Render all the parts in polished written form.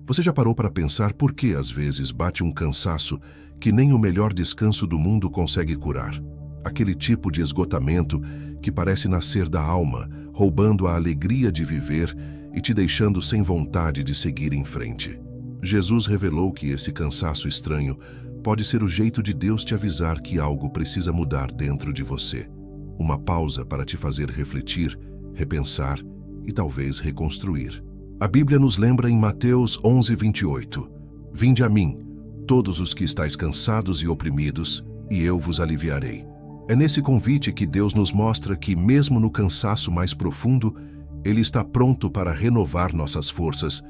Você já parou para pensar por que às vezes bate um cansaço que nem o melhor descanso do mundo consegue curar? Aquele tipo de esgotamento que parece nascer da alma, roubando a alegria de viver e te deixando sem vontade de seguir em frente. Jesus revelou que esse cansaço estranho pode ser o jeito de Deus te avisar que algo precisa mudar dentro de você. Uma pausa para te fazer refletir, repensar e talvez reconstruir. A Bíblia nos lembra em Mateus 11:28. Vinde a mim, todos os que estáis cansados e oprimidos, e eu vos aliviarei. É nesse convite que Deus nos mostra que, mesmo no cansaço mais profundo, Ele está pronto para renovar nossas forças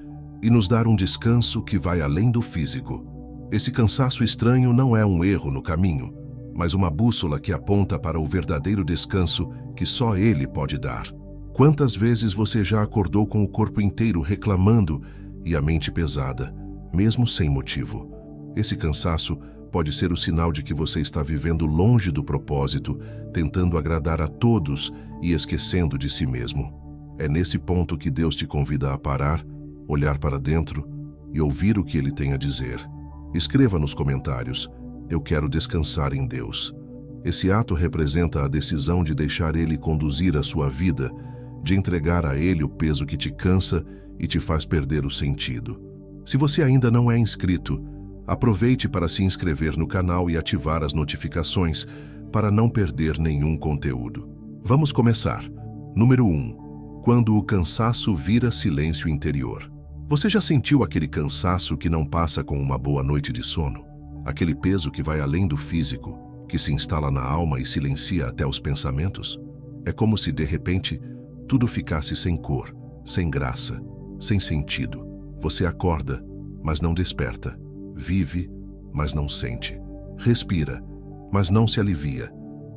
e nos dar um descanso que vai além do físico. Esse cansaço estranho não é um erro no caminho, mas uma bússola que aponta para o verdadeiro descanso que só Ele pode dar. Quantas vezes você já acordou com o corpo inteiro reclamando e a mente pesada, mesmo sem motivo? Esse cansaço pode ser o sinal de que você está vivendo longe do propósito, tentando agradar a todos e esquecendo de si mesmo. É nesse ponto que Deus te convida a parar, olhar para dentro e ouvir o que Ele tem a dizer. Escreva nos comentários: eu quero descansar em Deus. Esse ato representa a decisão de deixar Ele conduzir a sua vida, de entregar a Ele o peso que te cansa e te faz perder o sentido. Se você ainda não é inscrito, aproveite para se inscrever no canal e ativar as notificações para não perder nenhum conteúdo. Vamos começar. Número 1. Quando o cansaço vira silêncio interior. Você já sentiu aquele cansaço que não passa com uma boa noite de sono? Aquele peso que vai além do físico, que se instala na alma e silencia até os pensamentos? É como se, de repente, tudo ficasse sem cor, sem graça, sem sentido. Você acorda, mas não desperta. Vive, mas não sente. Respira, mas não se alivia.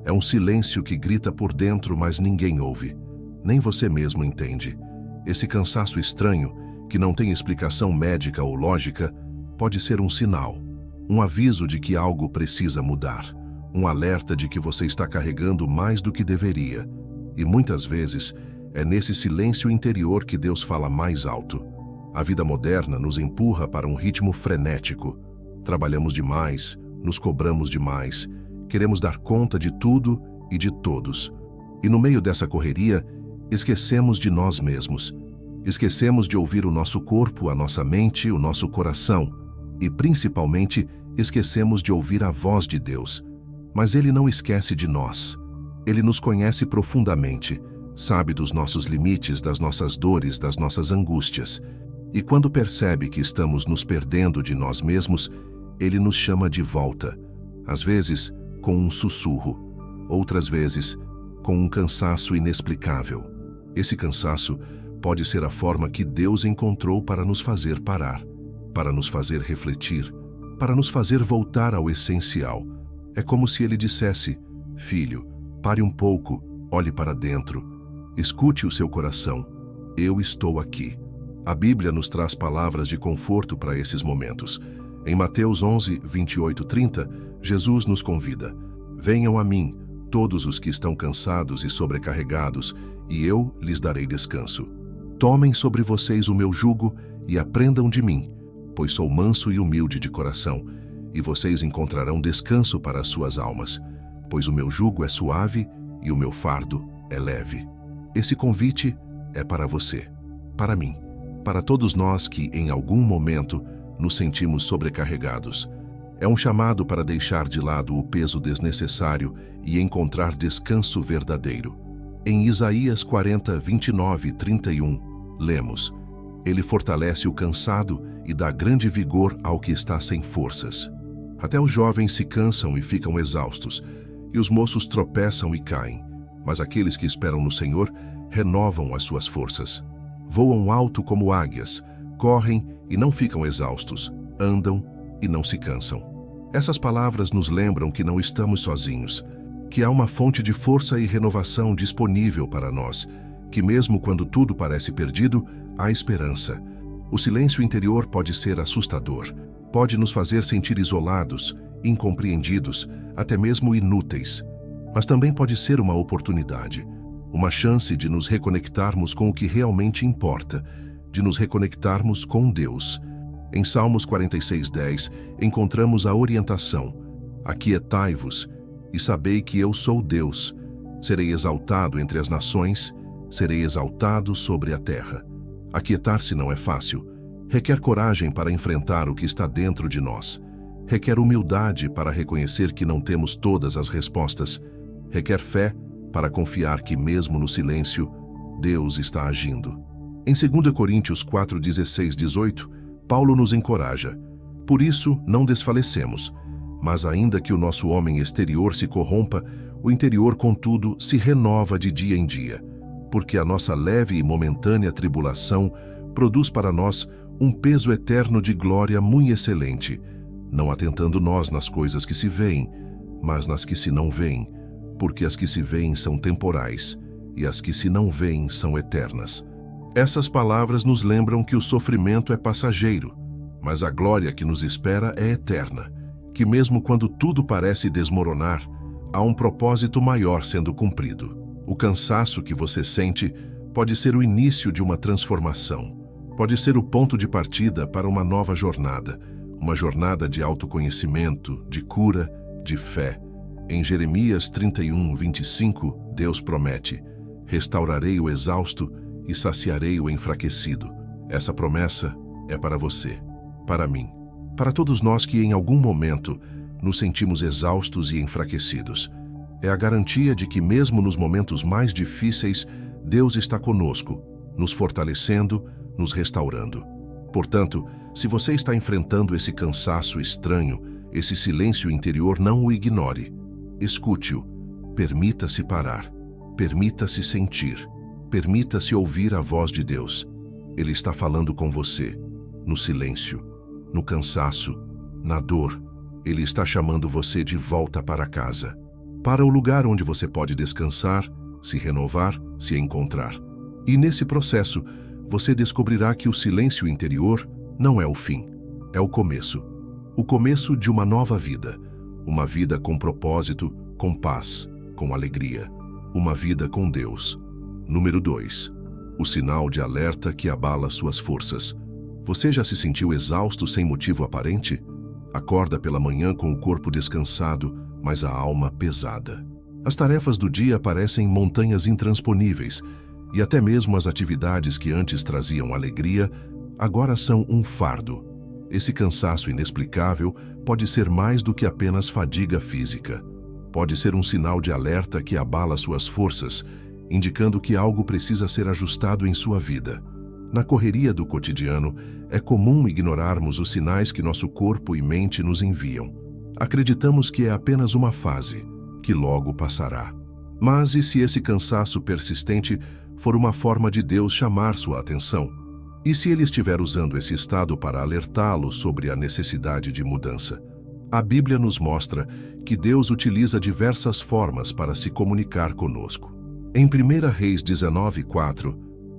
É um silêncio que grita por dentro, mas ninguém ouve. Nem você mesmo entende. Esse cansaço estranho, que não tem explicação médica ou lógica, pode ser um sinal, um aviso de que algo precisa mudar, um alerta de que você está carregando mais do que deveria. E muitas vezes, é nesse silêncio interior que Deus fala mais alto. A vida moderna nos empurra para um ritmo frenético. Trabalhamos demais, nos cobramos demais, queremos dar conta de tudo e de todos. E no meio dessa correria, esquecemos de nós mesmos. Esquecemos de ouvir o nosso corpo, a nossa mente, o nosso coração. E, principalmente, esquecemos de ouvir a voz de Deus. Mas Ele não esquece de nós. Ele nos conhece profundamente, sabe dos nossos limites, das nossas dores, das nossas angústias. E quando percebe que estamos nos perdendo de nós mesmos, Ele nos chama de volta. Às vezes, com um sussurro. Outras vezes, com um cansaço inexplicável. Esse cansaço pode ser a forma que Deus encontrou para nos fazer parar, para nos fazer refletir, para nos fazer voltar ao essencial. É como se Ele dissesse: filho, pare um pouco, olhe para dentro. Escute o seu coração. Eu estou aqui. A Bíblia nos traz palavras de conforto para esses momentos. Em Mateus 11:28-30, Jesus nos convida: venham a mim, todos os que estão cansados e sobrecarregados, e eu lhes darei descanso. Tomem sobre vocês o meu jugo e aprendam de mim, pois sou manso e humilde de coração, e vocês encontrarão descanso para as suas almas, pois o meu jugo é suave e o meu fardo é leve. Esse convite é para você, para mim, para todos nós que, em algum momento, nos sentimos sobrecarregados. É um chamado para deixar de lado o peso desnecessário e encontrar descanso verdadeiro. Em Isaías 40:29-31, lemos: Ele fortalece o cansado e dá grande vigor ao que está sem forças. Até os jovens se cansam e ficam exaustos, e os moços tropeçam e caem. Mas aqueles que esperam no Senhor renovam as suas forças. Voam alto como águias, correm e não ficam exaustos, andam e não se cansam. Essas palavras nos lembram que não estamos sozinhos, que há uma fonte de força e renovação disponível para nós, que mesmo quando tudo parece perdido, há esperança. O silêncio interior pode ser assustador, pode nos fazer sentir isolados, incompreendidos, até mesmo inúteis. Mas também pode ser uma oportunidade, uma chance de nos reconectarmos com o que realmente importa, de nos reconectarmos com Deus. Em Salmos 46:10, encontramos a orientação: aquietai-vos e sabei que eu sou Deus. Serei exaltado entre as nações, serei exaltado sobre a terra. Aquietar-se não é fácil. Requer coragem para enfrentar o que está dentro de nós. Requer humildade para reconhecer que não temos todas as respostas. Requer fé para confiar que, mesmo no silêncio, Deus está agindo. Em 2 Coríntios 4:16-18, Paulo nos encoraja: por isso não desfalecemos, mas ainda que o nosso homem exterior se corrompa, o interior, contudo, se renova de dia em dia, porque a nossa leve e momentânea tribulação produz para nós um peso eterno de glória muito excelente, não atentando nós nas coisas que se veem, mas nas que se não veem, porque as que se veem são temporais, e as que se não veem são eternas. Essas palavras nos lembram que o sofrimento é passageiro, mas a glória que nos espera é eterna, que mesmo quando tudo parece desmoronar, há um propósito maior sendo cumprido. O cansaço que você sente pode ser o início de uma transformação, pode ser o ponto de partida para uma nova jornada, uma jornada de autoconhecimento, de cura, de fé. Em Jeremias 31:25, Deus promete: restaurarei o exausto e saciarei o enfraquecido. Essa promessa é para você, para mim, para todos nós que em algum momento nos sentimos exaustos e enfraquecidos. É a garantia de que mesmo nos momentos mais difíceis, Deus está conosco, nos fortalecendo, nos restaurando. Portanto, se você está enfrentando esse cansaço estranho, esse silêncio interior, não o ignore. Escute-o. Permita-se parar. Permita-se sentir. Permita-se ouvir a voz de Deus. Ele está falando com você, no silêncio, no cansaço, na dor. Ele está chamando você de volta para casa, para o lugar onde você pode descansar, se renovar, se encontrar. E nesse processo, você descobrirá que o silêncio interior não é o fim, é o começo. O começo de uma nova vida. Uma vida com propósito, com paz, com alegria. Uma vida com Deus. Número 2. O sinal de alerta que abala suas forças. Você já se sentiu exausto sem motivo aparente? Acorda pela manhã com o corpo descansado, mas a alma pesada. As tarefas do dia parecem montanhas intransponíveis, e até mesmo as atividades que antes traziam alegria, agora são um fardo. Esse cansaço inexplicável pode ser mais do que apenas fadiga física. Pode ser um sinal de alerta que abala suas forças, indicando que algo precisa ser ajustado em sua vida. Na correria do cotidiano, é comum ignorarmos os sinais que nosso corpo e mente nos enviam. Acreditamos que é apenas uma fase, que logo passará. Mas e se esse cansaço persistente for uma forma de Deus chamar sua atenção? E se Ele estiver usando esse estado para alertá-lo sobre a necessidade de mudança? A Bíblia nos mostra que Deus utiliza diversas formas para se comunicar conosco. Em 1 Reis 19:4,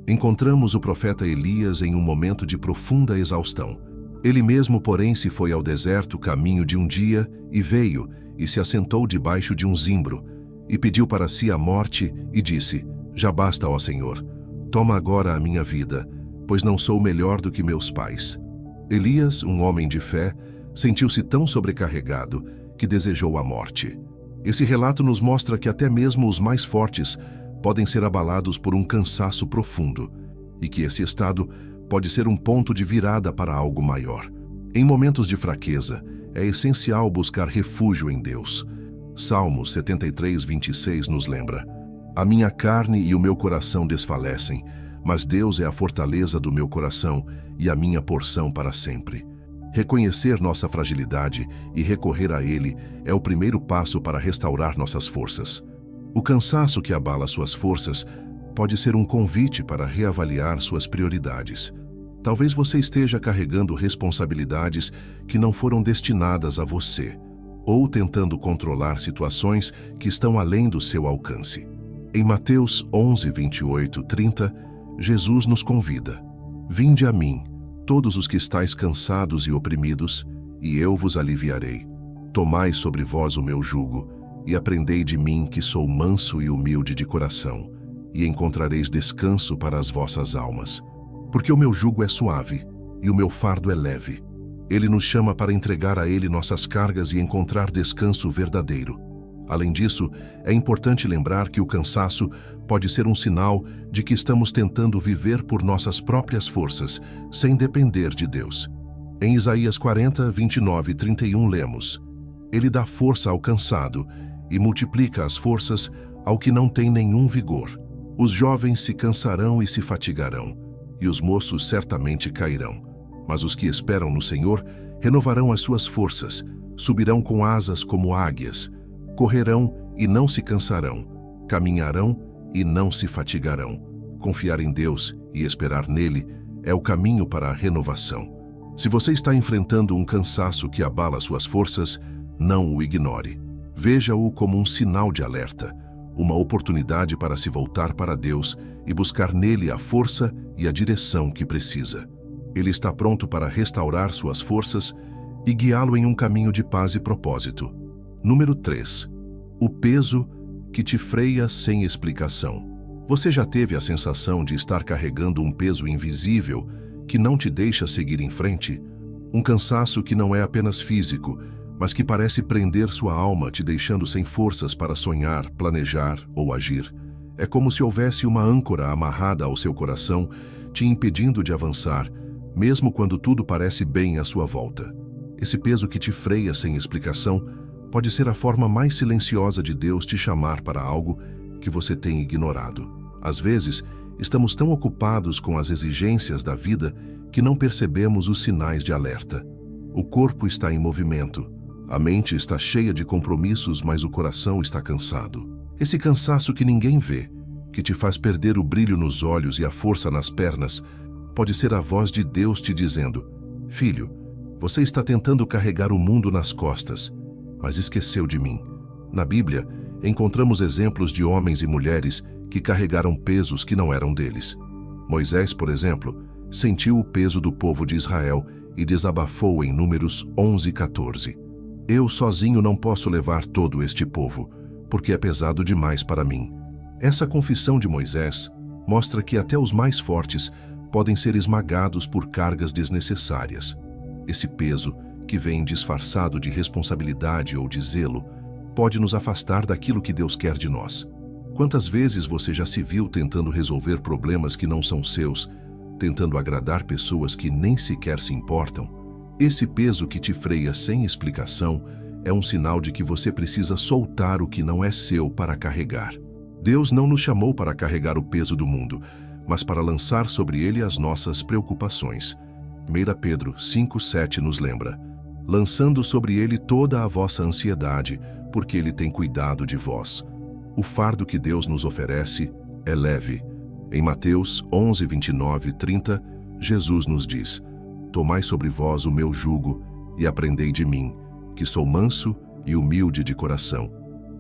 encontramos o profeta Elias em um momento de profunda exaustão. Ele mesmo, porém, se foi ao deserto caminho de um dia e veio e se assentou debaixo de um zimbro e pediu para si a morte e disse: já basta, ó Senhor, toma agora a minha vida, pois não sou melhor do que meus pais. Elias, um homem de fé, sentiu-se tão sobrecarregado que desejou a morte. Esse relato nos mostra que até mesmo os mais fortes podem ser abalados por um cansaço profundo e que esse estado pode ser um ponto de virada para algo maior. Em momentos de fraqueza, é essencial buscar refúgio em Deus. Salmos 73:26 nos lembra: a minha carne e o meu coração desfalecem, mas Deus é a fortaleza do meu coração e a minha porção para sempre. Reconhecer nossa fragilidade e recorrer a Ele é o primeiro passo para restaurar nossas forças. O cansaço que abala suas forças pode ser um convite para reavaliar suas prioridades. Talvez você esteja carregando responsabilidades que não foram destinadas a você, ou tentando controlar situações que estão além do seu alcance. Em Mateus 11:28-30, Jesus nos convida: vinde a mim, todos os que estáis cansados e oprimidos, e eu vos aliviarei. Tomai sobre vós o meu jugo, e aprendei de mim, que sou manso e humilde de coração, e encontrareis descanso para as vossas almas. Porque o meu jugo é suave, e o meu fardo é leve. Ele nos chama para entregar a Ele nossas cargas e encontrar descanso verdadeiro. Além disso, é importante lembrar que o cansaço pode ser um sinal de que estamos tentando viver por nossas próprias forças, sem depender de Deus. Em Isaías 40, 29 e 31 lemos: Ele dá força ao cansado e multiplica as forças ao que não tem nenhum vigor. Os jovens se cansarão e se fatigarão, e os moços certamente cairão. Mas os que esperam no Senhor renovarão as suas forças, subirão com asas como águias, correrão e não se cansarão, caminharão e não se fatigarão. Confiar em Deus e esperar nele é o caminho para a renovação. Se você está enfrentando um cansaço que abala suas forças, não o ignore. Veja-o como um sinal de alerta, uma oportunidade para se voltar para Deus e buscar nele a força e a direção que precisa. Ele está pronto para restaurar suas forças e guiá-lo em um caminho de paz e propósito. Número 3. O peso que te freia sem explicação. Você já teve a sensação de estar carregando um peso invisível que não te deixa seguir em frente? Um cansaço que não é apenas físico, mas que parece prender sua alma, te deixando sem forças para sonhar, planejar ou agir. É como se houvesse uma âncora amarrada ao seu coração, te impedindo de avançar, mesmo quando tudo parece bem à sua volta. Esse peso que te freia sem explicação pode ser a forma mais silenciosa de Deus te chamar para algo que você tem ignorado. Às vezes, estamos tão ocupados com as exigências da vida que não percebemos os sinais de alerta. O corpo está em movimento, a mente está cheia de compromissos, mas o coração está cansado. Esse cansaço que ninguém vê, que te faz perder o brilho nos olhos e a força nas pernas, pode ser a voz de Deus te dizendo: Filho, você está tentando carregar o mundo nas costas, mas esqueceu de mim. Na Bíblia, encontramos exemplos de homens e mulheres que carregaram pesos que não eram deles. Moisés, por exemplo, sentiu o peso do povo de Israel e desabafou em Números 11:14. Eu sozinho não posso levar todo este povo, porque é pesado demais para mim. Essa confissão de Moisés mostra que até os mais fortes podem ser esmagados por cargas desnecessárias. Esse peso, que vem disfarçado de responsabilidade ou de zelo, pode nos afastar daquilo que Deus quer de nós. Quantas vezes você já se viu tentando resolver problemas que não são seus, tentando agradar pessoas que nem sequer se importam? Esse peso que te freia sem explicação é um sinal de que você precisa soltar o que não é seu para carregar. Deus não nos chamou para carregar o peso do mundo, mas para lançar sobre ele as nossas preocupações. 1 Pedro 5:7 nos lembra: lançando sobre ele toda a vossa ansiedade, porque ele tem cuidado de vós. O fardo que Deus nos oferece é leve. Em Mateus 11:29 e 30, Jesus nos diz: tomai sobre vós o meu jugo e aprendei de mim, que sou manso e humilde de coração,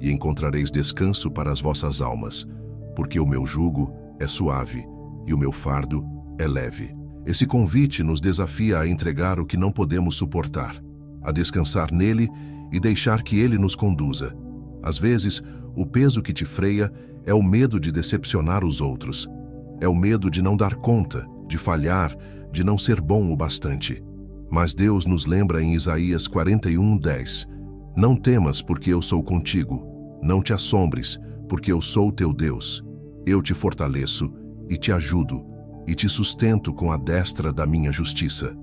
e encontrareis descanso para as vossas almas, porque o meu jugo é suave e o meu fardo é leve. Esse convite nos desafia a entregar o que não podemos suportar, a descansar nele e deixar que ele nos conduza. Às vezes, o peso que te freia é o medo de decepcionar os outros. É o medo de não dar conta, de falhar, de não ser bom o bastante. Mas Deus nos lembra em Isaías 41:10: não temas, porque eu sou contigo. Não te assombres, porque eu sou teu Deus. Eu te fortaleço e te ajudo, e te sustento com a destra da minha justiça.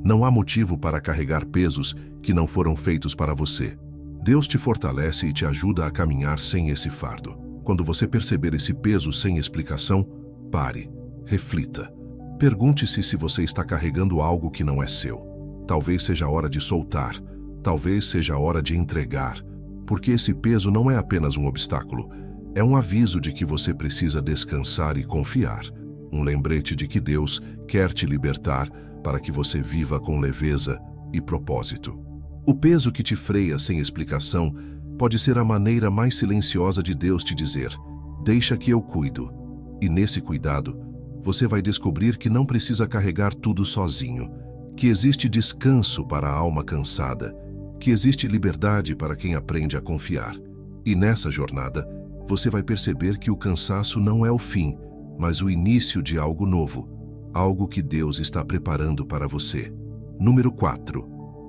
Não há motivo para carregar pesos que não foram feitos para você. Deus te fortalece e te ajuda a caminhar sem esse fardo. Quando você perceber esse peso sem explicação, pare, reflita. Pergunte-se se você está carregando algo que não é seu. Talvez seja a hora de soltar, talvez seja a hora de entregar, porque esse peso não é apenas um obstáculo, é um aviso de que você precisa descansar e confiar. Um lembrete de que Deus quer te libertar para que você viva com leveza e propósito. O peso que te freia sem explicação pode ser a maneira mais silenciosa de Deus te dizer: deixa que eu cuido. E nesse cuidado, você vai descobrir que não precisa carregar tudo sozinho, que existe descanso para a alma cansada, que existe liberdade para quem aprende a confiar. E nessa jornada, você vai perceber que o cansaço não é o fim, mas o início de algo novo. algo que Deus está preparando para você. Número 4.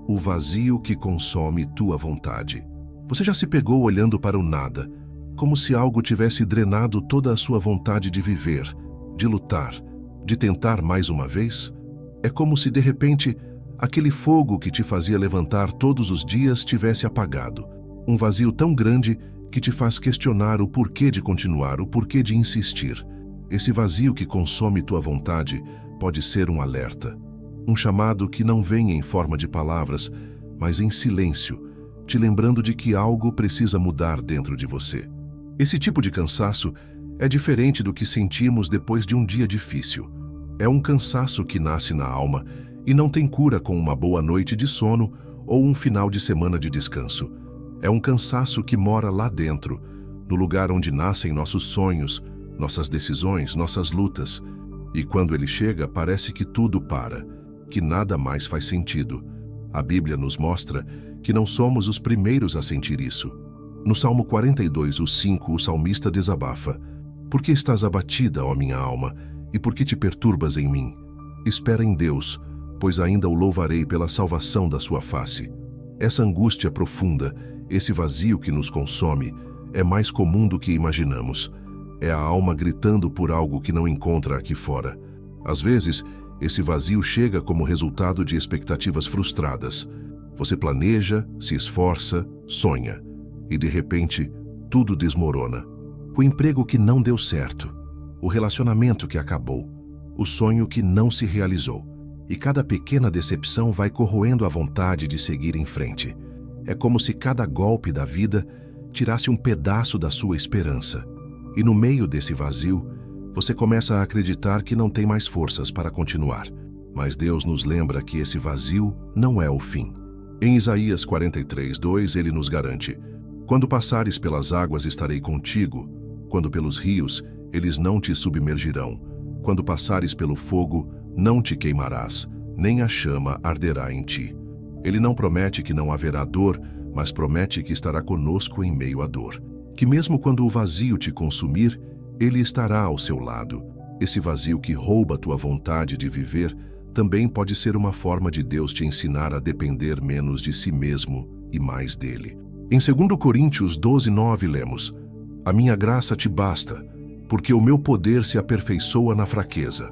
O vazio que consome tua vontade. Você já se pegou olhando para o nada, como se algo tivesse drenado toda a sua vontade de viver, de lutar, de tentar mais uma vez? É como se, de repente, aquele fogo que te fazia levantar todos os dias tivesse apagado. Um vazio tão grande que te faz questionar o porquê de continuar, o porquê de insistir. Esse vazio que consome tua vontade pode ser um alerta. Um chamado que não vem em forma de palavras, mas em silêncio, te lembrando de que algo precisa mudar dentro de você. Esse tipo de cansaço é diferente do que sentimos depois de um dia difícil. É um cansaço que nasce na alma e não tem cura com uma boa noite de sono ou um final de semana de descanso. É um cansaço que mora lá dentro, no lugar onde nascem nossos sonhos, nossas decisões, nossas lutas. E quando ele chega, parece que tudo para, que nada mais faz sentido. A Bíblia nos mostra que não somos os primeiros a sentir isso. No Salmo 42:5, o salmista desabafa: Por que estás abatida, ó minha alma, e por que te perturbas em mim? Espera em Deus, pois ainda o louvarei pela salvação da sua face. Essa angústia profunda, esse vazio que nos consome, é mais comum do que imaginamos. É a alma gritando por algo que não encontra aqui fora. Às vezes, esse vazio chega como resultado de expectativas frustradas. Você planeja, se esforça, sonha, e de repente, tudo desmorona. O emprego que não deu certo, o relacionamento que acabou, o sonho que não se realizou. E cada pequena decepção vai corroendo a vontade de seguir em frente. É como se cada golpe da vida tirasse um pedaço da sua esperança. E no meio desse vazio, você começa a acreditar que não tem mais forças para continuar. Mas Deus nos lembra que esse vazio não é o fim. Em Isaías 43:2, ele nos garante: Quando passares pelas águas estarei contigo, quando pelos rios, eles não te submergirão. Quando passares pelo fogo, não te queimarás, nem a chama arderá em ti. Ele não promete que não haverá dor, mas promete que estará conosco em meio à dor. Que mesmo quando o vazio te consumir, ele estará ao seu lado. Esse vazio que rouba tua vontade de viver também pode ser uma forma de Deus te ensinar a depender menos de si mesmo e mais dele. Em 2 Coríntios 12:9 lemos: A minha graça te basta, porque o meu poder se aperfeiçoa na fraqueza.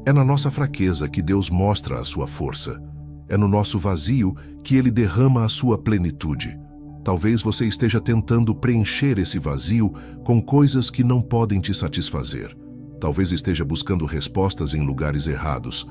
É na nossa fraqueza que Deus mostra a sua força. É no nosso vazio que ele derrama a sua plenitude. Talvez você esteja tentando preencher esse vazio com coisas que não podem te satisfazer. Talvez esteja buscando respostas em lugares errados.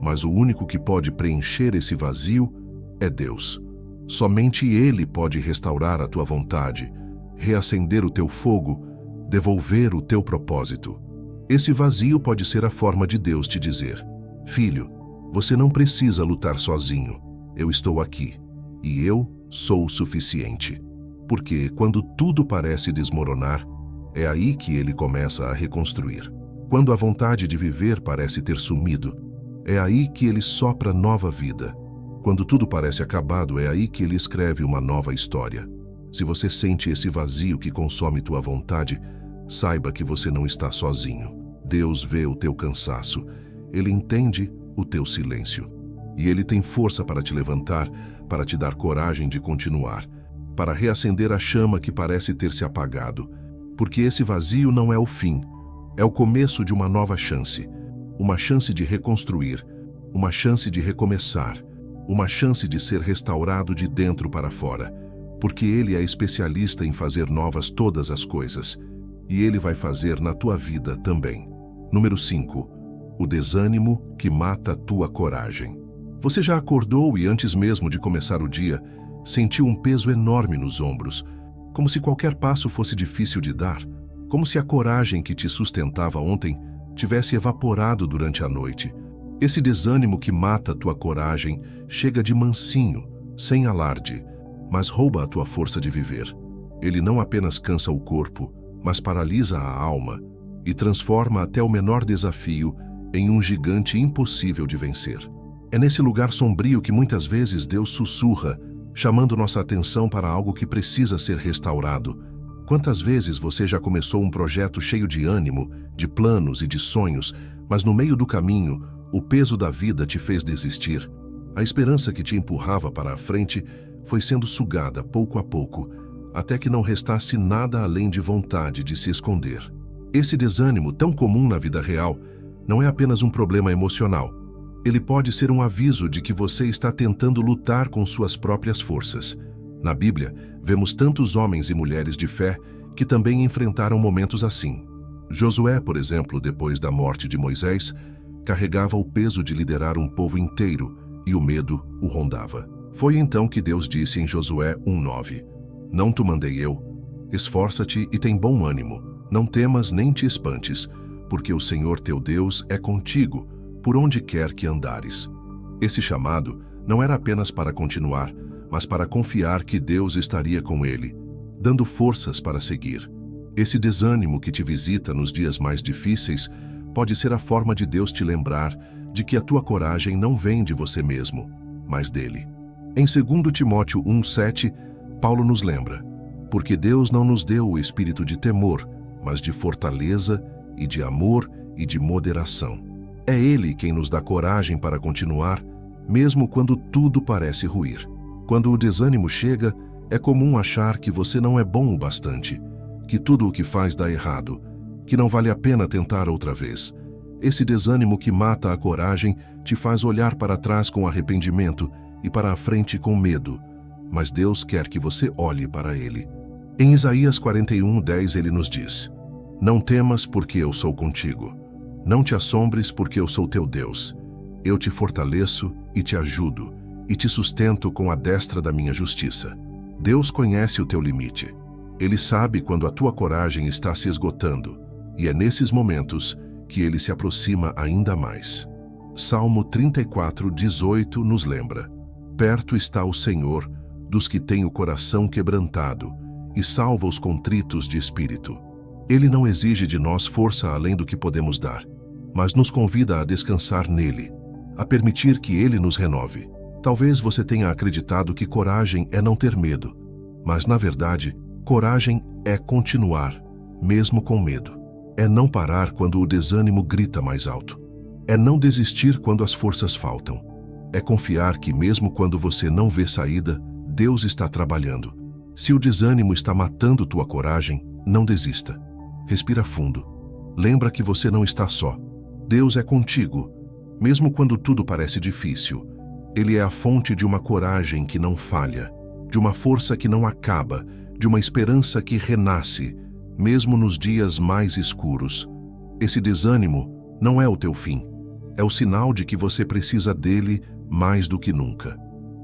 Mas o único que pode preencher esse vazio é Deus. Somente Ele pode restaurar a tua vontade, reacender o teu fogo, devolver o teu propósito. Esse vazio pode ser a forma de Deus te dizer: Filho, você não precisa lutar sozinho. Eu estou aqui. E eu sou o suficiente. Porque quando tudo parece desmoronar, é aí que ele começa a reconstruir. Quando a vontade de viver parece ter sumido, é aí que ele sopra nova vida. Quando tudo parece acabado, é aí que ele escreve uma nova história. Se você sente esse vazio que consome tua vontade, saiba que você não está sozinho. Deus vê o teu cansaço. Ele entende o teu silêncio. E ele tem força para te levantar, para te dar coragem de continuar, para reacender a chama que parece ter se apagado. Porque esse vazio não é o fim, é o começo de uma nova chance. Uma chance de reconstruir, uma chance de recomeçar, uma chance de ser restaurado de dentro para fora. Porque ele é especialista em fazer novas todas as coisas. E ele vai fazer na tua vida também. Número 5. O desânimo que mata a tua coragem. Você já acordou e antes mesmo de começar o dia, sentiu um peso enorme nos ombros, como se qualquer passo fosse difícil de dar, como se a coragem que te sustentava ontem tivesse evaporado durante a noite. Esse desânimo que mata a tua coragem chega de mansinho, sem alarde, mas rouba a tua força de viver. Ele não apenas cansa o corpo, mas paralisa a alma e transforma até o menor desafio em um gigante impossível de vencer. É nesse lugar sombrio que muitas vezes Deus sussurra, chamando nossa atenção para algo que precisa ser restaurado. Quantas vezes você já começou um projeto cheio de ânimo, de planos e de sonhos, mas no meio do caminho, O peso da vida te fez desistir. A esperança que te empurrava para a frente foi sendo sugada pouco a pouco, até que não restasse nada além de vontade de se esconder. Esse desânimo, tão comum na vida real, não é apenas um problema emocional. Ele pode ser um aviso de que você está tentando lutar com suas próprias forças. Na Bíblia, vemos tantos homens e mulheres de fé que também enfrentaram momentos assim. Josué, por exemplo, depois da morte de Moisés, carregava o peso de liderar um povo inteiro e o medo o rondava. Foi então que Deus disse em Josué 1:9: Não te mandei eu? Esforça-te e tem bom ânimo. Não temas nem te espantes, porque o Senhor teu Deus é contigo, por onde quer que andares. Esse chamado não era apenas para continuar, mas para confiar que Deus estaria com ele, dando forças para seguir. Esse desânimo que te visita nos dias mais difíceis pode ser a forma de Deus te lembrar de que a tua coragem não vem de você mesmo, mas dele. Em 2 Timóteo 1:7, Paulo nos lembra: porque Deus não nos deu o espírito de temor, mas de fortaleza e de amor e de moderação. É Ele quem nos dá coragem para continuar, mesmo quando tudo parece ruir. Quando o desânimo chega, é comum achar que você não é bom o bastante, que tudo o que faz dá errado, que não vale a pena tentar outra vez. Esse desânimo que mata a coragem te faz olhar para trás com arrependimento e para a frente com medo, mas Deus quer que você olhe para Ele. Em Isaías 41:10 Ele nos diz: Não temas, porque eu sou contigo. Não te assombres, porque eu sou teu Deus. Eu te fortaleço e te ajudo, e te sustento com a destra da minha justiça. Deus conhece o teu limite. Ele sabe quando a tua coragem está se esgotando, e é nesses momentos que Ele se aproxima ainda mais. Salmo 34:18 nos lembra: Perto está o Senhor dos que têm o coração quebrantado, e salva os contritos de espírito. Ele não exige de nós força além do que podemos dar, mas nos convida a descansar nele, a permitir que ele nos renove. Talvez você tenha acreditado que coragem é não ter medo, mas na verdade, coragem é continuar, mesmo com medo. É não parar quando o desânimo grita mais alto. É não desistir quando as forças faltam. É confiar que mesmo quando você não vê saída, Deus está trabalhando. Se o desânimo está matando tua coragem, não desista. Respira fundo. Lembra que você não está só. Deus é contigo, mesmo quando tudo parece difícil. Ele é a fonte de uma coragem que não falha, de uma força que não acaba, de uma esperança que renasce, mesmo nos dias mais escuros. Esse desânimo não é o teu fim. É o sinal de que você precisa dele mais do que nunca.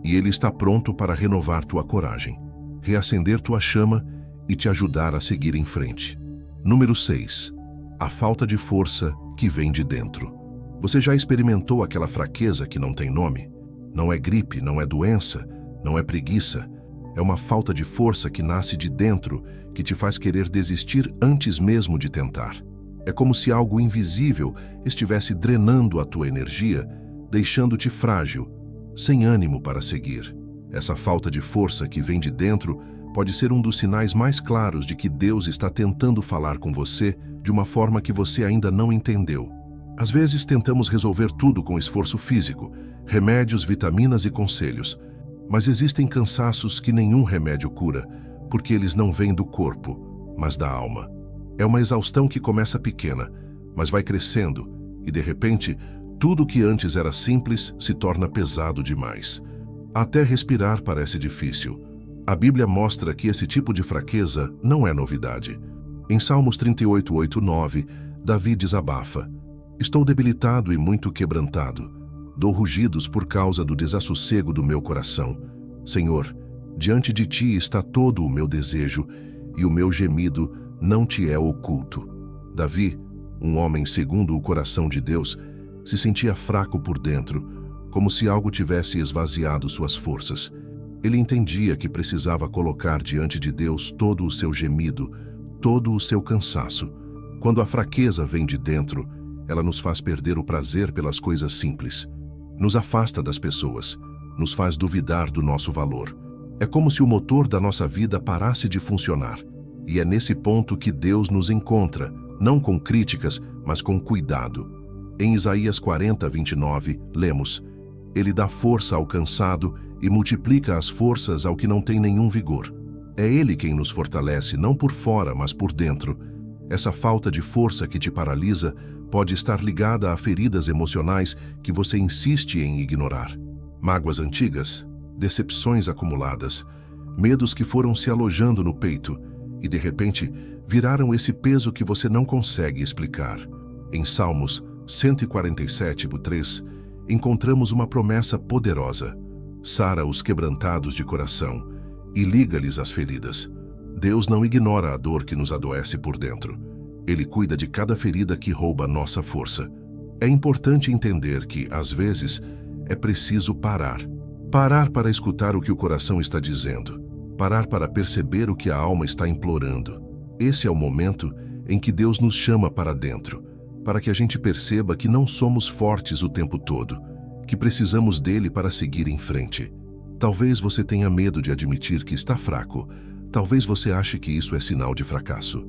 E ele está pronto para renovar tua coragem, reacender tua chama e te ajudar a seguir em frente. Número 6. A falta de força que vem de dentro. Você já experimentou aquela fraqueza que não tem nome? Não é gripe, não é doença, não é preguiça. É uma falta de força que nasce de dentro, que te faz querer desistir antes mesmo de tentar. É como se algo invisível estivesse drenando a tua energia, deixando-te frágil, sem ânimo para seguir. Essa falta de força que vem de dentro pode ser um dos sinais mais claros de que Deus está tentando falar com você de uma forma que você ainda não entendeu. Às vezes tentamos resolver tudo com esforço físico, remédios, vitaminas e conselhos, mas existem cansaços que nenhum remédio cura, porque eles não vêm do corpo, mas da alma. É uma exaustão que começa pequena, mas vai crescendo, e de repente, tudo que antes era simples se torna pesado demais. Até respirar parece difícil. A Bíblia mostra que esse tipo de fraqueza não é novidade. Em Salmos 38:8-9, Davi desabafa: Estou debilitado e muito quebrantado. Dou rugidos por causa do desassossego do meu coração. Senhor, diante de ti está todo o meu desejo, e o meu gemido não te é oculto. Davi, um homem segundo o coração de Deus, se sentia fraco por dentro, como se algo tivesse esvaziado suas forças. Ele entendia que precisava colocar diante de Deus todo o seu gemido, todo o seu cansaço. Quando a fraqueza vem de dentro, ela nos faz perder o prazer pelas coisas simples. Nos afasta das pessoas, nos faz duvidar do nosso valor. É como se o motor da nossa vida parasse de funcionar. E é nesse ponto que Deus nos encontra, não com críticas, mas com cuidado. Em Isaías 40:29, lemos: Ele dá força ao cansado e multiplica as forças ao que não tem nenhum vigor. É Ele quem nos fortalece, não por fora, mas por dentro. Essa falta de força que te paralisa pode estar ligada a feridas emocionais que você insiste em ignorar. Mágoas antigas, decepções acumuladas, medos que foram se alojando no peito e, de repente, viraram esse peso que você não consegue explicar. Em Salmos 147:3, encontramos uma promessa poderosa: sara os quebrantados de coração e liga-lhes as feridas. Deus não ignora a dor que nos adoece por dentro. Ele cuida de cada ferida que rouba nossa força. É importante entender que, às vezes, é preciso parar. Parar para escutar o que o coração está dizendo. Parar para perceber o que a alma está implorando. Esse é o momento em que Deus nos chama para dentro, para que a gente perceba que não somos fortes o tempo todo, que precisamos dele para seguir em frente. Talvez você tenha medo de admitir que está fraco. Talvez você ache que isso é sinal de fracasso.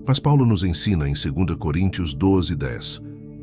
Mas Paulo nos ensina em 2 Coríntios 12:10: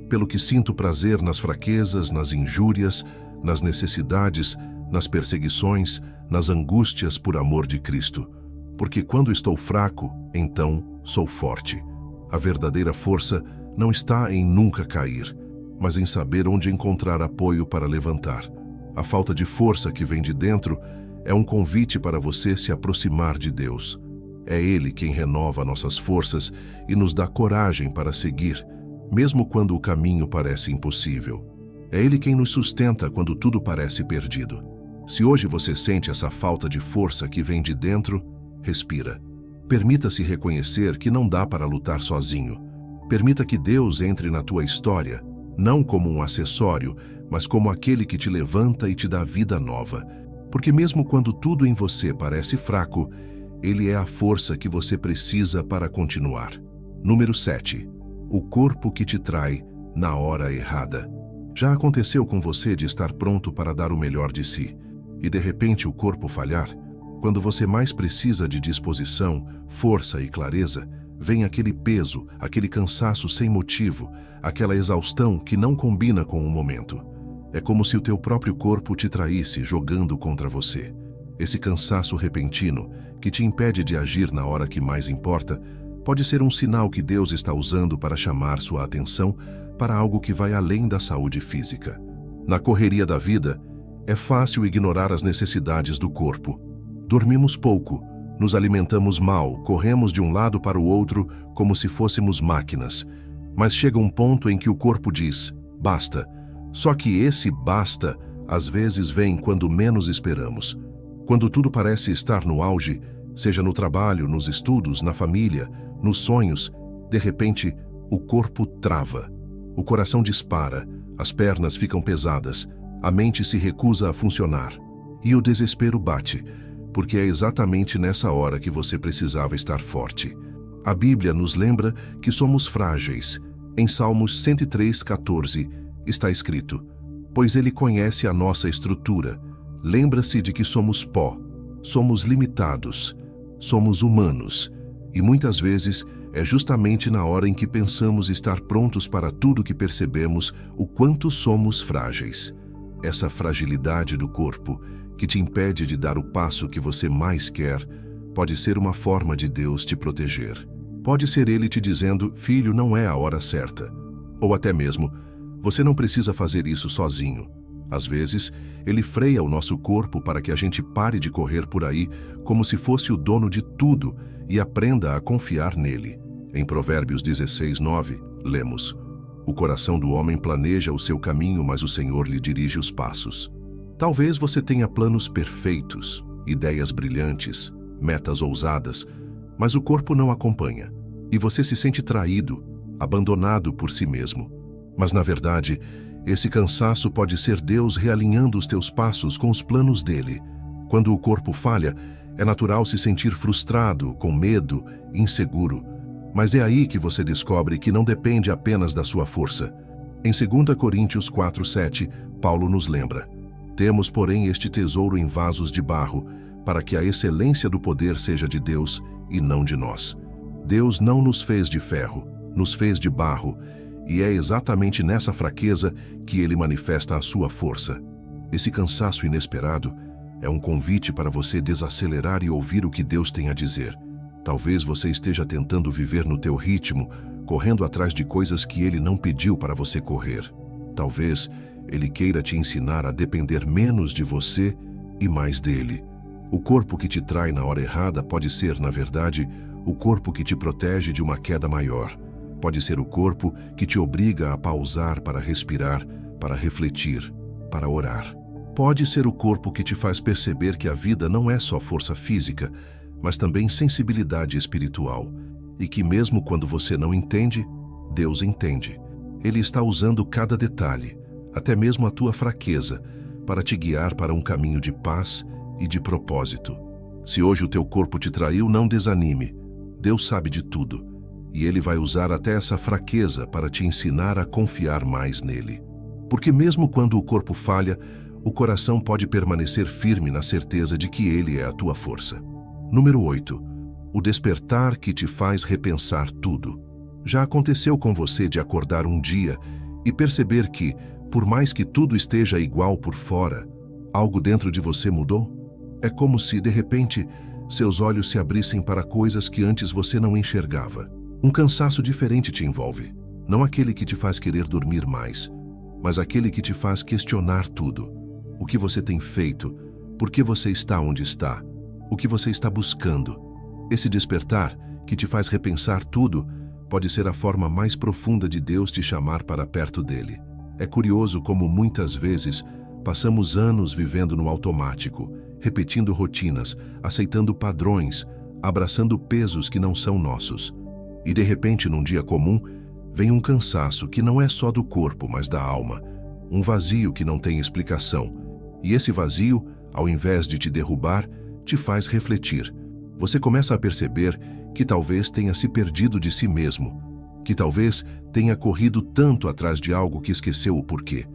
pelo que sinto prazer nas fraquezas, nas injúrias, nas necessidades, nas perseguições, nas angústias por amor de Cristo. Porque quando estou fraco, então sou forte. A verdadeira força não está em nunca cair, mas em saber onde encontrar apoio para levantar. A falta de força que vem de dentro é um convite para você se aproximar de Deus. É Ele quem renova nossas forças e nos dá coragem para seguir, mesmo quando o caminho parece impossível. É Ele quem nos sustenta quando tudo parece perdido. Se hoje você sente essa falta de força que vem de dentro, respira. Permita-se reconhecer que não dá para lutar sozinho. Permita que Deus entre na tua história, não como um acessório, mas como aquele que te levanta e te dá vida nova. Porque mesmo quando tudo em você parece fraco, Ele é a força que você precisa para continuar. Número 7. O corpo que te trai na hora errada. Já aconteceu com você de estar pronto para dar o melhor de si, e de repente o corpo falhar? Quando você mais precisa de disposição, força e clareza, vem aquele peso, aquele cansaço sem motivo, aquela exaustão que não combina com o momento. É como se o teu próprio corpo te traísse jogando contra você. Esse cansaço repentino, que te impede de agir na hora que mais importa, pode ser um sinal que Deus está usando para chamar sua atenção para algo que vai além da saúde física. Na correria da vida, é fácil ignorar as necessidades do corpo. Dormimos pouco, nos alimentamos mal, corremos de um lado para o outro como se fôssemos máquinas. Mas chega um ponto em que o corpo diz: basta. Só que esse basta, às vezes, vem quando menos esperamos. Quando tudo parece estar no auge, seja no trabalho, nos estudos, na família, nos sonhos, de repente, o corpo trava. O coração dispara, as pernas ficam pesadas, a mente se recusa a funcionar. E o desespero bate, porque é exatamente nessa hora que você precisava estar forte. A Bíblia nos lembra que somos frágeis. Em Salmos 103:14 está escrito: pois Ele conhece a nossa estrutura. Lembra-se de que somos pó, somos limitados, somos humanos, e muitas vezes é justamente na hora em que pensamos estar prontos para tudo que percebemos o quanto somos frágeis. Essa fragilidade do corpo, que te impede de dar o passo que você mais quer, pode ser uma forma de Deus te proteger. Pode ser Ele te dizendo: filho, não é a hora certa. Ou até mesmo: você não precisa fazer isso sozinho. Às vezes, Ele freia o nosso corpo para que a gente pare de correr por aí como se fosse o dono de tudo e aprenda a confiar nele. Em Provérbios 16:9, lemos: o coração do homem planeja o seu caminho, mas o Senhor lhe dirige os passos. Talvez você tenha planos perfeitos, ideias brilhantes, metas ousadas, mas o corpo não acompanha, e você se sente traído, abandonado por si mesmo. Mas, na verdade, esse cansaço pode ser Deus realinhando os teus passos com os planos dele. Quando o corpo falha, é natural se sentir frustrado, com medo, inseguro. Mas é aí que você descobre que não depende apenas da sua força. Em 2 Coríntios 4:7, Paulo nos lembra: temos, porém, este tesouro em vasos de barro, para que a excelência do poder seja de Deus e não de nós. Deus não nos fez de ferro, nos fez de barro, E é exatamente nessa fraqueza que ele manifesta a sua força. Esse cansaço inesperado é um convite para você desacelerar e ouvir o que Deus tem a dizer. Talvez você esteja tentando viver no teu ritmo, correndo atrás de coisas que Ele não pediu para você correr. Talvez Ele queira te ensinar a depender menos de você e mais dele. O corpo que te trai na hora errada pode ser, na verdade, o corpo que te protege de uma queda maior. Pode ser o corpo que te obriga a pausar para respirar, para refletir, para orar. Pode ser o corpo que te faz perceber que a vida não é só força física, mas também sensibilidade espiritual, e que mesmo quando você não entende, Deus entende. Ele está usando cada detalhe, até mesmo a tua fraqueza, para te guiar para um caminho de paz e de propósito. Se hoje o teu corpo te traiu, não desanime. Deus sabe de tudo, e Ele vai usar até essa fraqueza para te ensinar a confiar mais nele. Porque mesmo quando o corpo falha, o coração pode permanecer firme na certeza de que Ele é a tua força. Número 8. O despertar que te faz repensar tudo. Já aconteceu com você de acordar um dia e perceber que, por mais que tudo esteja igual por fora, algo dentro de você mudou? É como se, de repente, seus olhos se abrissem para coisas que antes você não enxergava. Um cansaço diferente te envolve, não aquele que te faz querer dormir mais, mas aquele que te faz questionar tudo. O que você tem feito? Por que você está onde está? O que você está buscando? Esse despertar, que te faz repensar tudo, pode ser a forma mais profunda de Deus te chamar para perto dele. É curioso como muitas vezes passamos anos vivendo no automático, repetindo rotinas, aceitando padrões, abraçando pesos que não são nossos. E de repente, num dia comum, vem um cansaço que não é só do corpo, mas da alma. Um vazio que não tem explicação. E esse vazio, ao invés de te derrubar, te faz refletir. Você começa a perceber que talvez tenha se perdido de si mesmo, que talvez tenha corrido tanto atrás de algo que esqueceu o porquê.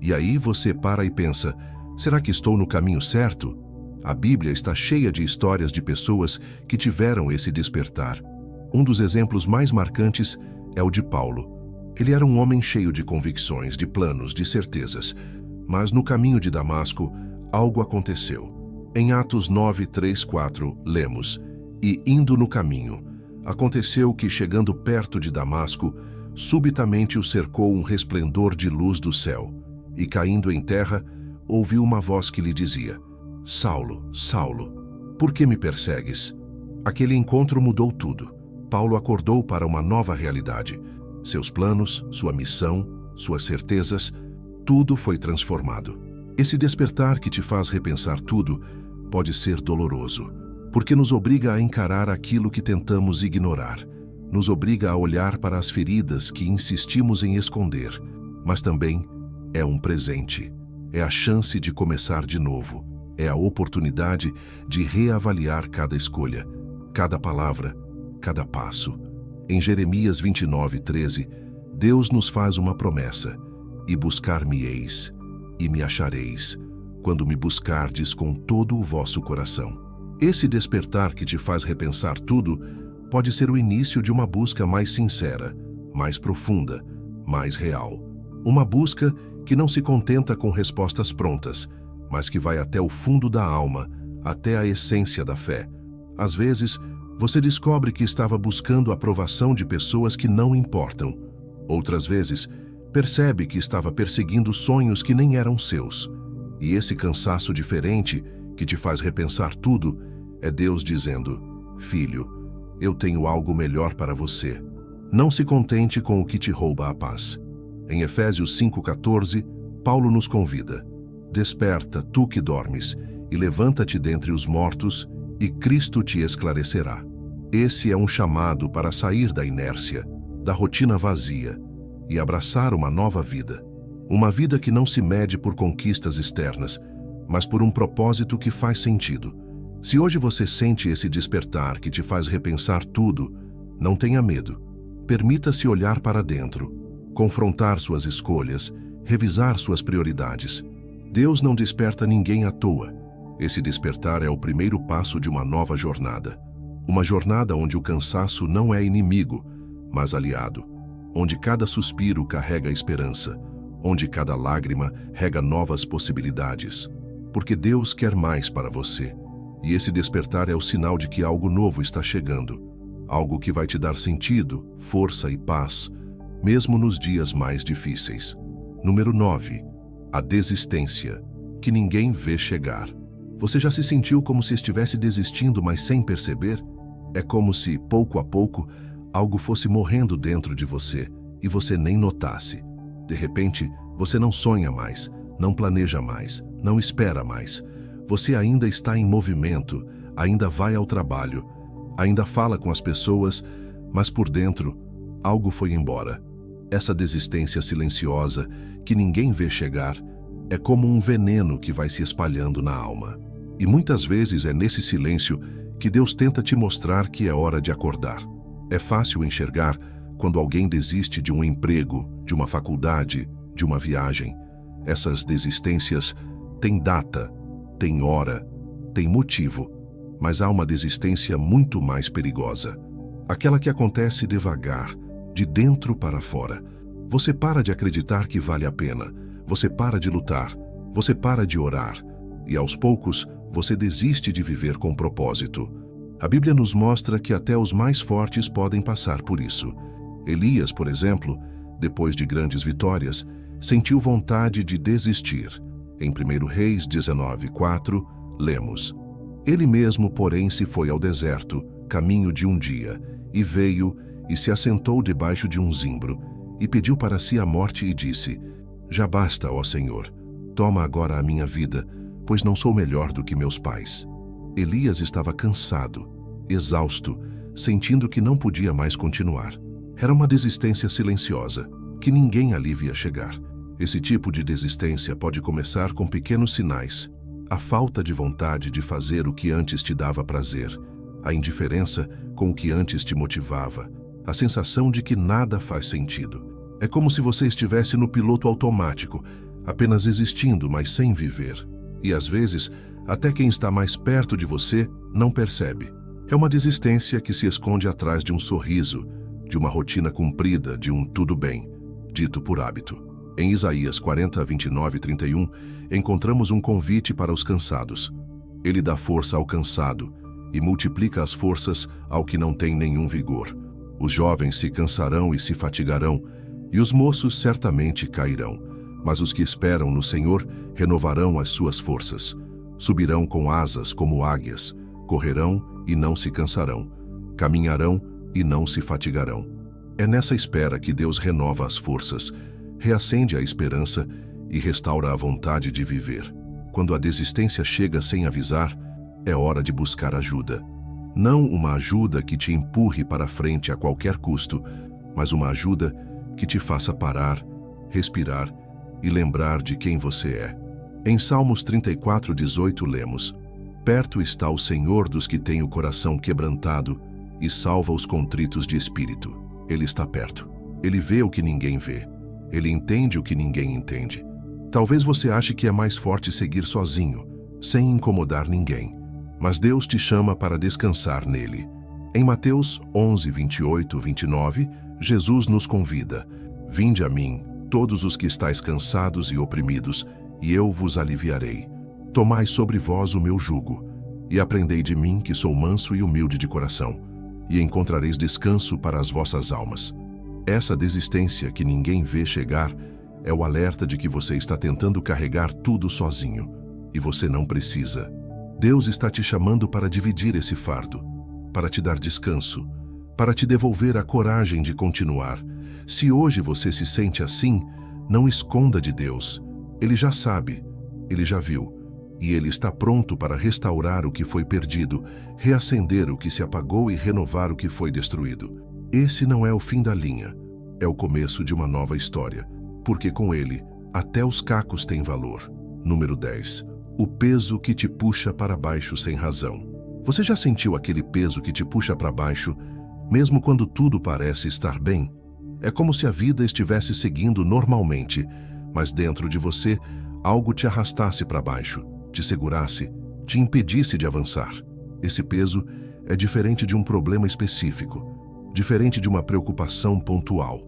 E aí você para e pensa, será que estou no caminho certo? A Bíblia está cheia de histórias de pessoas que tiveram esse despertar. Um dos exemplos mais marcantes é o de Paulo. Ele era um homem cheio de convicções, de planos, de certezas. Mas no caminho de Damasco, algo aconteceu. Em Atos 9, 3, 4, lemos: E indo no caminho, aconteceu que, chegando perto de Damasco, subitamente o cercou um resplendor de luz do céu, e caindo em terra, ouviu uma voz que lhe dizia: Saulo, Saulo, por que me persegues? Aquele encontro mudou tudo. Paulo acordou para uma nova realidade. Seus planos, sua missão, suas certezas, tudo foi transformado. Esse despertar que te faz repensar tudo pode ser doloroso, porque nos obriga a encarar aquilo que tentamos ignorar, nos obriga a olhar para as feridas que insistimos em esconder, mas também é um presente, é a chance de começar de novo, é a oportunidade de reavaliar cada escolha, cada palavra, cada passo. Em Jeremias 29, 13, Deus nos faz uma promessa: E buscar-me-eis, e me achareis, quando me buscardes com todo o vosso coração. Esse despertar que te faz repensar tudo pode ser o início de uma busca mais sincera, mais profunda, mais real. Uma busca que não se contenta com respostas prontas, mas que vai até o fundo da alma, até a essência da fé. Às vezes, você descobre que estava buscando a aprovação de pessoas que não importam. Outras vezes, percebe que estava perseguindo sonhos que nem eram seus. E esse cansaço diferente, que te faz repensar tudo, é Deus dizendo: Filho, eu tenho algo melhor para você. Não se contente com o que te rouba a paz. Em Efésios 5,14, Paulo nos convida: Desperta, tu que dormes, e levanta-te dentre os mortos, e Cristo te esclarecerá. Esse é um chamado para sair da inércia, da rotina vazia, e abraçar uma nova vida. Uma vida que não se mede por conquistas externas, mas por um propósito que faz sentido. Se hoje você sente esse despertar que te faz repensar tudo, não tenha medo. Permita-se olhar para dentro, confrontar suas escolhas, revisar suas prioridades. Deus não desperta ninguém à toa. Esse despertar é o primeiro passo de uma nova jornada. Uma jornada onde o cansaço não é inimigo, mas aliado. onde cada suspiro carrega esperança, onde cada lágrima rega novas possibilidades. Porque Deus quer mais para você, e esse despertar é o sinal de que algo novo está chegando, algo que vai te dar sentido, força e paz, mesmo nos dias mais difíceis. Número 9. A desistência, que ninguém vê chegar. Você já se sentiu como se estivesse desistindo, mas sem perceber? É como se, pouco a pouco, algo fosse morrendo dentro de você e você nem notasse. De repente, você não sonha mais, não planeja mais, não espera mais. Você ainda está em movimento, ainda vai ao trabalho, ainda fala com as pessoas, mas por dentro, algo foi embora. Essa desistência silenciosa, que ninguém vê chegar, é como um veneno que vai se espalhando na alma. E muitas vezes é nesse silêncio que Deus tenta te mostrar que é hora de acordar. É fácil enxergar quando alguém desiste de um emprego, de uma faculdade, de uma viagem. Essas desistências têm data, têm hora, têm motivo, mas há uma desistência muito mais perigosa. Aquela que acontece devagar, de dentro para fora. Você para de acreditar que vale a pena, você para de lutar, você para de orar, e aos poucos você desiste de viver com propósito. A Bíblia nos mostra que até os mais fortes podem passar por isso. Elias, por exemplo, depois de grandes vitórias, sentiu vontade de desistir. Em 1 Reis 19:4, lemos: Ele mesmo, porém, se foi ao deserto, caminho de um dia, e veio e se assentou debaixo de um zimbro, e pediu para si a morte e disse: Já basta, ó Senhor, toma agora a minha vida, pois não sou melhor do que meus pais. Elias estava cansado, exausto, sentindo que não podia mais continuar. Era uma desistência silenciosa, que ninguém ali via chegar. Esse tipo de desistência pode começar com pequenos sinais: a falta de vontade de fazer o que antes te dava prazer, a indiferença com o que antes te motivava, a sensação de que nada faz sentido. É como se você estivesse no piloto automático, apenas existindo, mas sem viver. E às vezes, até quem está mais perto de você não percebe. É uma desistência que se esconde atrás de um sorriso, de uma rotina cumprida, de um tudo bem, dito por hábito. Em Isaías 40, 29 e 31, encontramos um convite para os cansados. Ele dá força ao cansado e multiplica as forças ao que não tem nenhum vigor. Os jovens se cansarão e se fatigarão, e os moços certamente cairão. Mas os que esperam no Senhor renovarão as suas forças. Subirão com asas como águias, correrão e não se cansarão, caminharão e não se fatigarão. É nessa espera que Deus renova as forças, reacende a esperança e restaura a vontade de viver. Quando a desistência chega sem avisar, é hora de buscar ajuda. Não uma ajuda que te empurre para frente a qualquer custo, mas uma ajuda que te faça parar, respirar e lembrar de quem você é. Em Salmos 34:18 lemos: Perto está o Senhor dos que têm o coração quebrantado e salva os contritos de espírito. Ele está perto. Ele vê o que ninguém vê. Ele entende o que ninguém entende. Talvez você ache que é mais forte seguir sozinho, sem incomodar ninguém. Mas Deus te chama para descansar nele. Em Mateus 11, 28, 29, Jesus nos convida: Vinde a mim, todos os que estáis cansados e oprimidos, e eu vos aliviarei. Tomai sobre vós o meu jugo, e aprendei de mim, que sou manso e humilde de coração, e encontrareis descanso para as vossas almas. Essa desistência que ninguém vê chegar é o alerta de que você está tentando carregar tudo sozinho, e você não precisa. Deus está te chamando para dividir esse fardo, para te dar descanso, para te devolver a coragem de continuar. Se hoje você se sente assim, não esconda de Deus. Ele já sabe, ele já viu, e ele está pronto para restaurar o que foi perdido, reacender o que se apagou e renovar o que foi destruído. Esse não é o fim da linha, é o começo de uma nova história, porque com ele, até os cacos têm valor. Número 10. O peso que te puxa para baixo sem razão. Você já sentiu aquele peso que te puxa para baixo, mesmo quando tudo parece estar bem? É como se a vida estivesse seguindo normalmente, mas dentro de você, algo te arrastasse para baixo, te segurasse, te impedisse de avançar. Esse peso é diferente de um problema específico, diferente de uma preocupação pontual.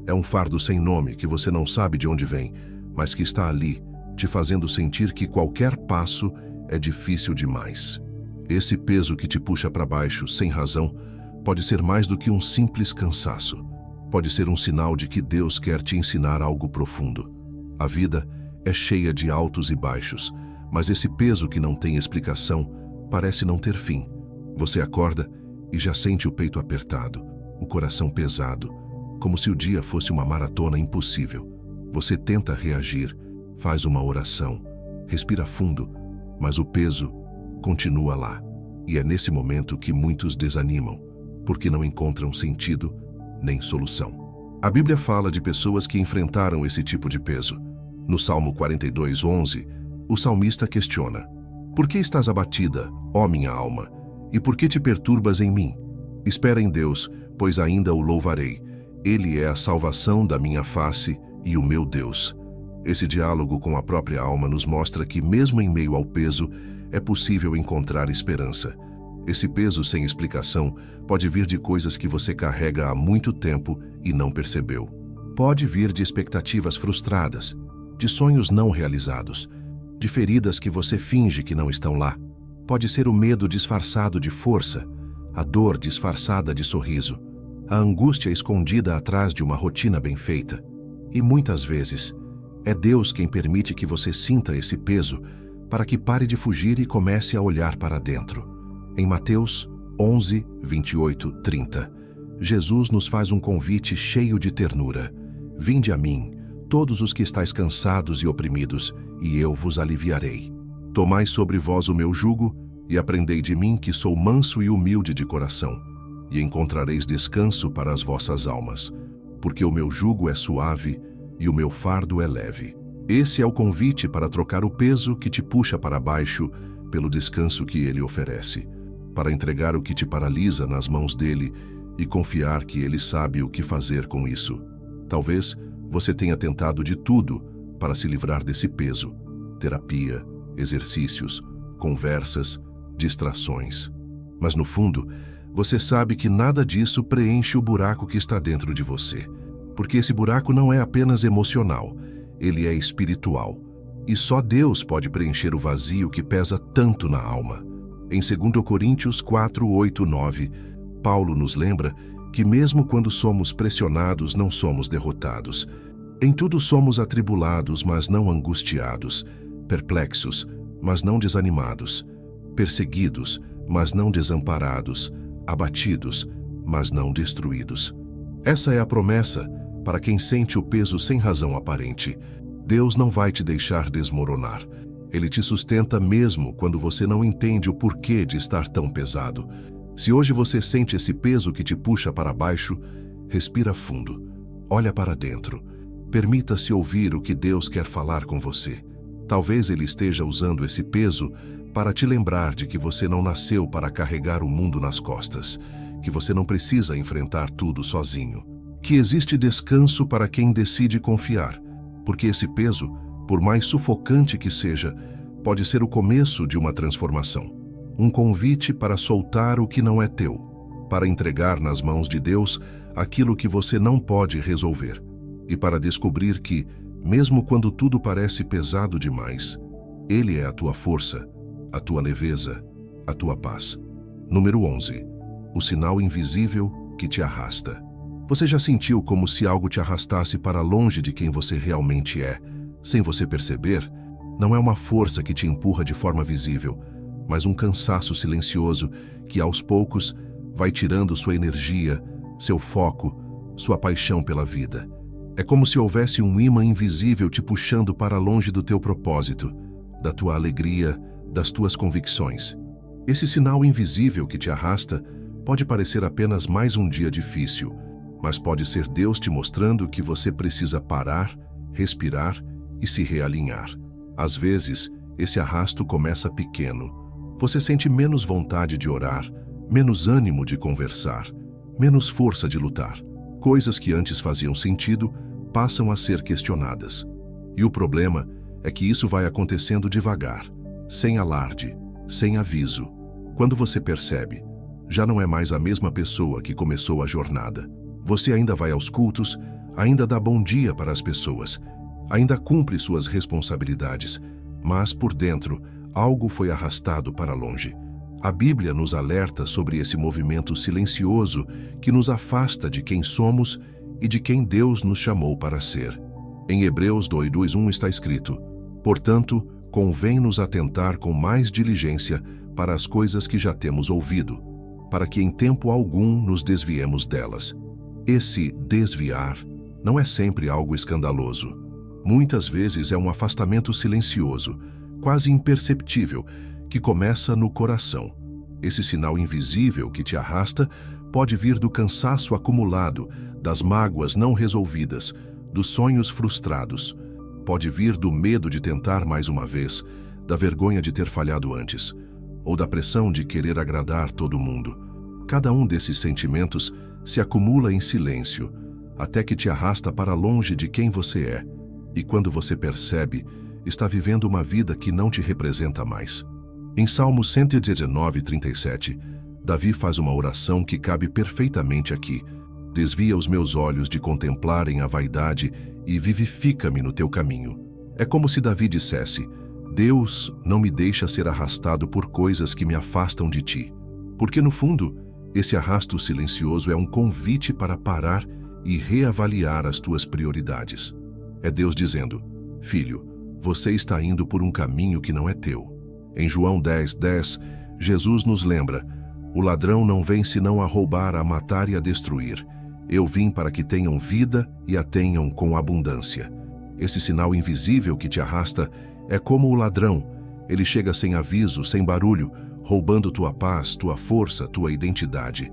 É um fardo sem nome que você não sabe de onde vem, mas que está ali, te fazendo sentir que qualquer passo é difícil demais. Esse peso que te puxa para baixo, sem razão, pode ser mais do que um simples cansaço. Pode ser um sinal de que Deus quer te ensinar algo profundo. A vida é cheia de altos e baixos, mas esse peso que não tem explicação parece não ter fim. Você acorda e já sente o peito apertado, o coração pesado, como se o dia fosse uma maratona impossível. Você tenta reagir, faz uma oração, respira fundo, mas o peso continua lá. E é nesse momento que muitos desanimam, porque não encontram sentido nem solução. A Bíblia fala de pessoas que enfrentaram esse tipo de peso. No Salmo 42:11, o salmista questiona: Por que estás abatida, ó minha alma? E por que te perturbas em mim? Espera em Deus, pois ainda o louvarei. Ele é a salvação da minha face e o meu Deus. Esse diálogo com a própria alma nos mostra que, mesmo em meio ao peso, é possível encontrar esperança. Esse peso sem explicação pode vir de coisas que você carrega há muito tempo e não percebeu. Pode vir de expectativas frustradas, de sonhos não realizados, de feridas que você finge que não estão lá. Pode ser o medo disfarçado de força, a dor disfarçada de sorriso, a angústia escondida atrás de uma rotina bem feita. E muitas vezes, é Deus quem permite que você sinta esse peso para que pare de fugir e comece a olhar para dentro. Em Mateus 11, 28, 30, Jesus nos faz um convite cheio de ternura. Vinde a mim, todos os que estáis cansados e oprimidos, e eu vos aliviarei. Tomai sobre vós o meu jugo e aprendei de mim, que sou manso e humilde de coração, e encontrareis descanso para as vossas almas, porque o meu jugo é suave e o meu fardo é leve. Esse é o convite para trocar o peso que te puxa para baixo pelo descanso que ele oferece, para entregar o que te paralisa nas mãos dele e confiar que ele sabe o que fazer com isso. Talvez você tenha tentado de tudo para se livrar desse peso: terapia, exercícios, conversas, distrações. Mas no fundo, você sabe que nada disso preenche o buraco que está dentro de você, porque esse buraco não é apenas emocional, ele é espiritual. E só Deus pode preencher o vazio que pesa tanto na alma. Em 2 Coríntios 4, 8, 9, Paulo nos lembra que mesmo quando somos pressionados, não somos derrotados. Em tudo somos atribulados, mas não angustiados, perplexos, mas não desanimados, perseguidos, mas não desamparados, abatidos, mas não destruídos. Essa é a promessa para quem sente o peso sem razão aparente. Deus não vai te deixar desmoronar. Ele te sustenta mesmo quando você não entende o porquê de estar tão pesado. Se hoje você sente esse peso que te puxa para baixo, respira fundo, olha para dentro. Permita-se ouvir o que Deus quer falar com você. Talvez Ele esteja usando esse peso para te lembrar de que você não nasceu para carregar o mundo nas costas, que você não precisa enfrentar tudo sozinho, que existe descanso para quem decide confiar, porque esse peso, por mais sufocante que seja, pode ser o começo de uma transformação, um convite para soltar o que não é teu, para entregar nas mãos de Deus aquilo que você não pode resolver, e para descobrir que, mesmo quando tudo parece pesado demais, Ele é a tua força, a tua leveza, a tua paz. Número 11. O sinal invisível que te arrasta. Você já sentiu como se algo te arrastasse para longe de quem você realmente é, sem você perceber? Não é uma força que te empurra de forma visível, mas um cansaço silencioso que, aos poucos, vai tirando sua energia, seu foco, sua paixão pela vida. É como se houvesse um imã invisível te puxando para longe do teu propósito, da tua alegria, das tuas convicções. Esse sinal invisível que te arrasta pode parecer apenas mais um dia difícil, mas pode ser Deus te mostrando que você precisa parar, respirar e se realinhar. Às vezes, esse arrasto começa pequeno. Você sente menos vontade de orar, menos ânimo de conversar, menos força de lutar. Coisas que antes faziam sentido passam a ser questionadas. E o problema é que isso vai acontecendo devagar, sem alarde, sem aviso. Quando você percebe, já não é mais a mesma pessoa que começou a jornada. Você ainda vai aos cultos, ainda dá bom dia para as pessoas, ainda cumpre suas responsabilidades, mas por dentro, algo foi arrastado para longe. A Bíblia nos alerta sobre esse movimento silencioso que nos afasta de quem somos e de quem Deus nos chamou para ser. Em Hebreus 2:1 está escrito: portanto, convém-nos atentar com mais diligência para as coisas que já temos ouvido, para que em tempo algum nos desviemos delas. Esse desviar não é sempre algo escandaloso. Muitas vezes é um afastamento silencioso, quase imperceptível, que começa no coração. Esse sinal invisível que te arrasta pode vir do cansaço acumulado, das mágoas não resolvidas, dos sonhos frustrados. Pode vir do medo de tentar mais uma vez, da vergonha de ter falhado antes, ou da pressão de querer agradar todo mundo. Cada um desses sentimentos se acumula em silêncio, até que te arrasta para longe de quem você é. E quando você percebe, está vivendo uma vida que não te representa mais. Em Salmos 119:37, Davi faz uma oração que cabe perfeitamente aqui. Desvia os meus olhos de contemplarem a vaidade e vivifica-me no teu caminho. É como se Davi dissesse: Deus, não me deixa ser arrastado por coisas que me afastam de ti. Porque no fundo, esse arrasto silencioso é um convite para parar e reavaliar as tuas prioridades. É Deus dizendo: filho, você está indo por um caminho que não é teu. Em João 10:10, Jesus nos lembra: o ladrão não vem senão a roubar, a matar e a destruir. Eu vim para que tenham vida e a tenham com abundância. Esse sinal invisível que te arrasta é como o ladrão. Ele chega sem aviso, sem barulho, roubando tua paz, tua força, tua identidade.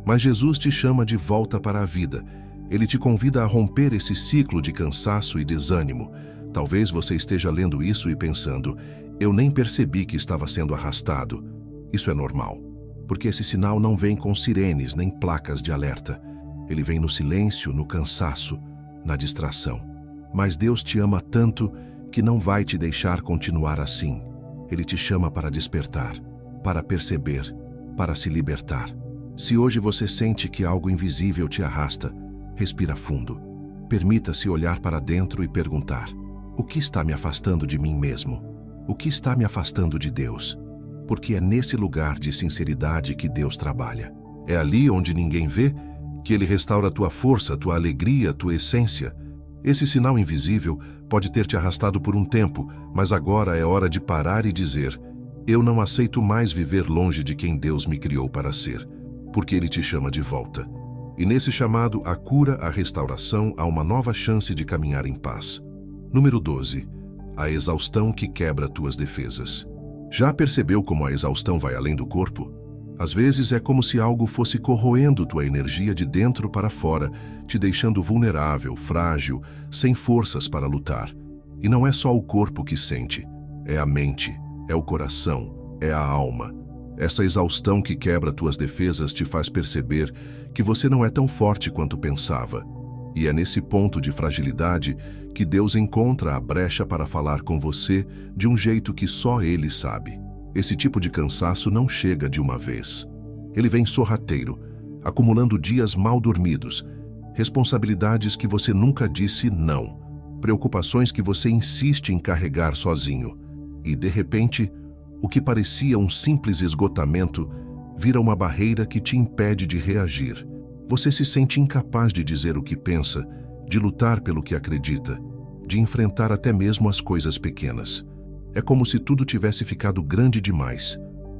Mas Jesus te chama de volta para a vida. Ele te convida a romper esse ciclo de cansaço e desânimo. Talvez você esteja lendo isso e pensando: eu nem percebi que estava sendo arrastado. Isso é normal, porque esse sinal não vem com sirenes nem placas de alerta. Ele vem no silêncio, no cansaço, na distração. Mas Deus te ama tanto que não vai te deixar continuar assim. Ele te chama para despertar, para perceber, para se libertar. Se hoje você sente que algo invisível te arrasta, respira fundo. Permita-se olhar para dentro e perguntar: o que está me afastando de mim mesmo? O que está me afastando de Deus? Porque é nesse lugar de sinceridade que Deus trabalha. É ali onde ninguém vê que Ele restaura tua força, tua alegria, tua essência. Esse sinal invisível pode ter te arrastado por um tempo, mas agora é hora de parar e dizer: eu não aceito mais viver longe de quem Deus me criou para ser, porque Ele te chama de volta. E nesse chamado, a cura, a restauração, há uma nova chance de caminhar em paz. Número 12. A exaustão que quebra tuas defesas. Já percebeu como a exaustão vai além do corpo? Às vezes é como se algo fosse corroendo tua energia de dentro para fora, te deixando vulnerável, frágil, sem forças para lutar. E não é só o corpo que sente, é a mente, é o coração, é a alma. Essa exaustão que quebra tuas defesas te faz perceber que você não é tão forte quanto pensava. E é nesse ponto de fragilidade que Deus encontra a brecha para falar com você de um jeito que só Ele sabe. Esse tipo de cansaço não chega de uma vez. Ele vem sorrateiro, acumulando dias mal dormidos, responsabilidades que você nunca disse não, preocupações que você insiste em carregar sozinho. E, de repente, o que parecia um simples esgotamento vira uma barreira que te impede de reagir. Você se sente incapaz de dizer o que pensa, de lutar pelo que acredita, de enfrentar até mesmo as coisas pequenas. É como se tudo tivesse ficado grande demais.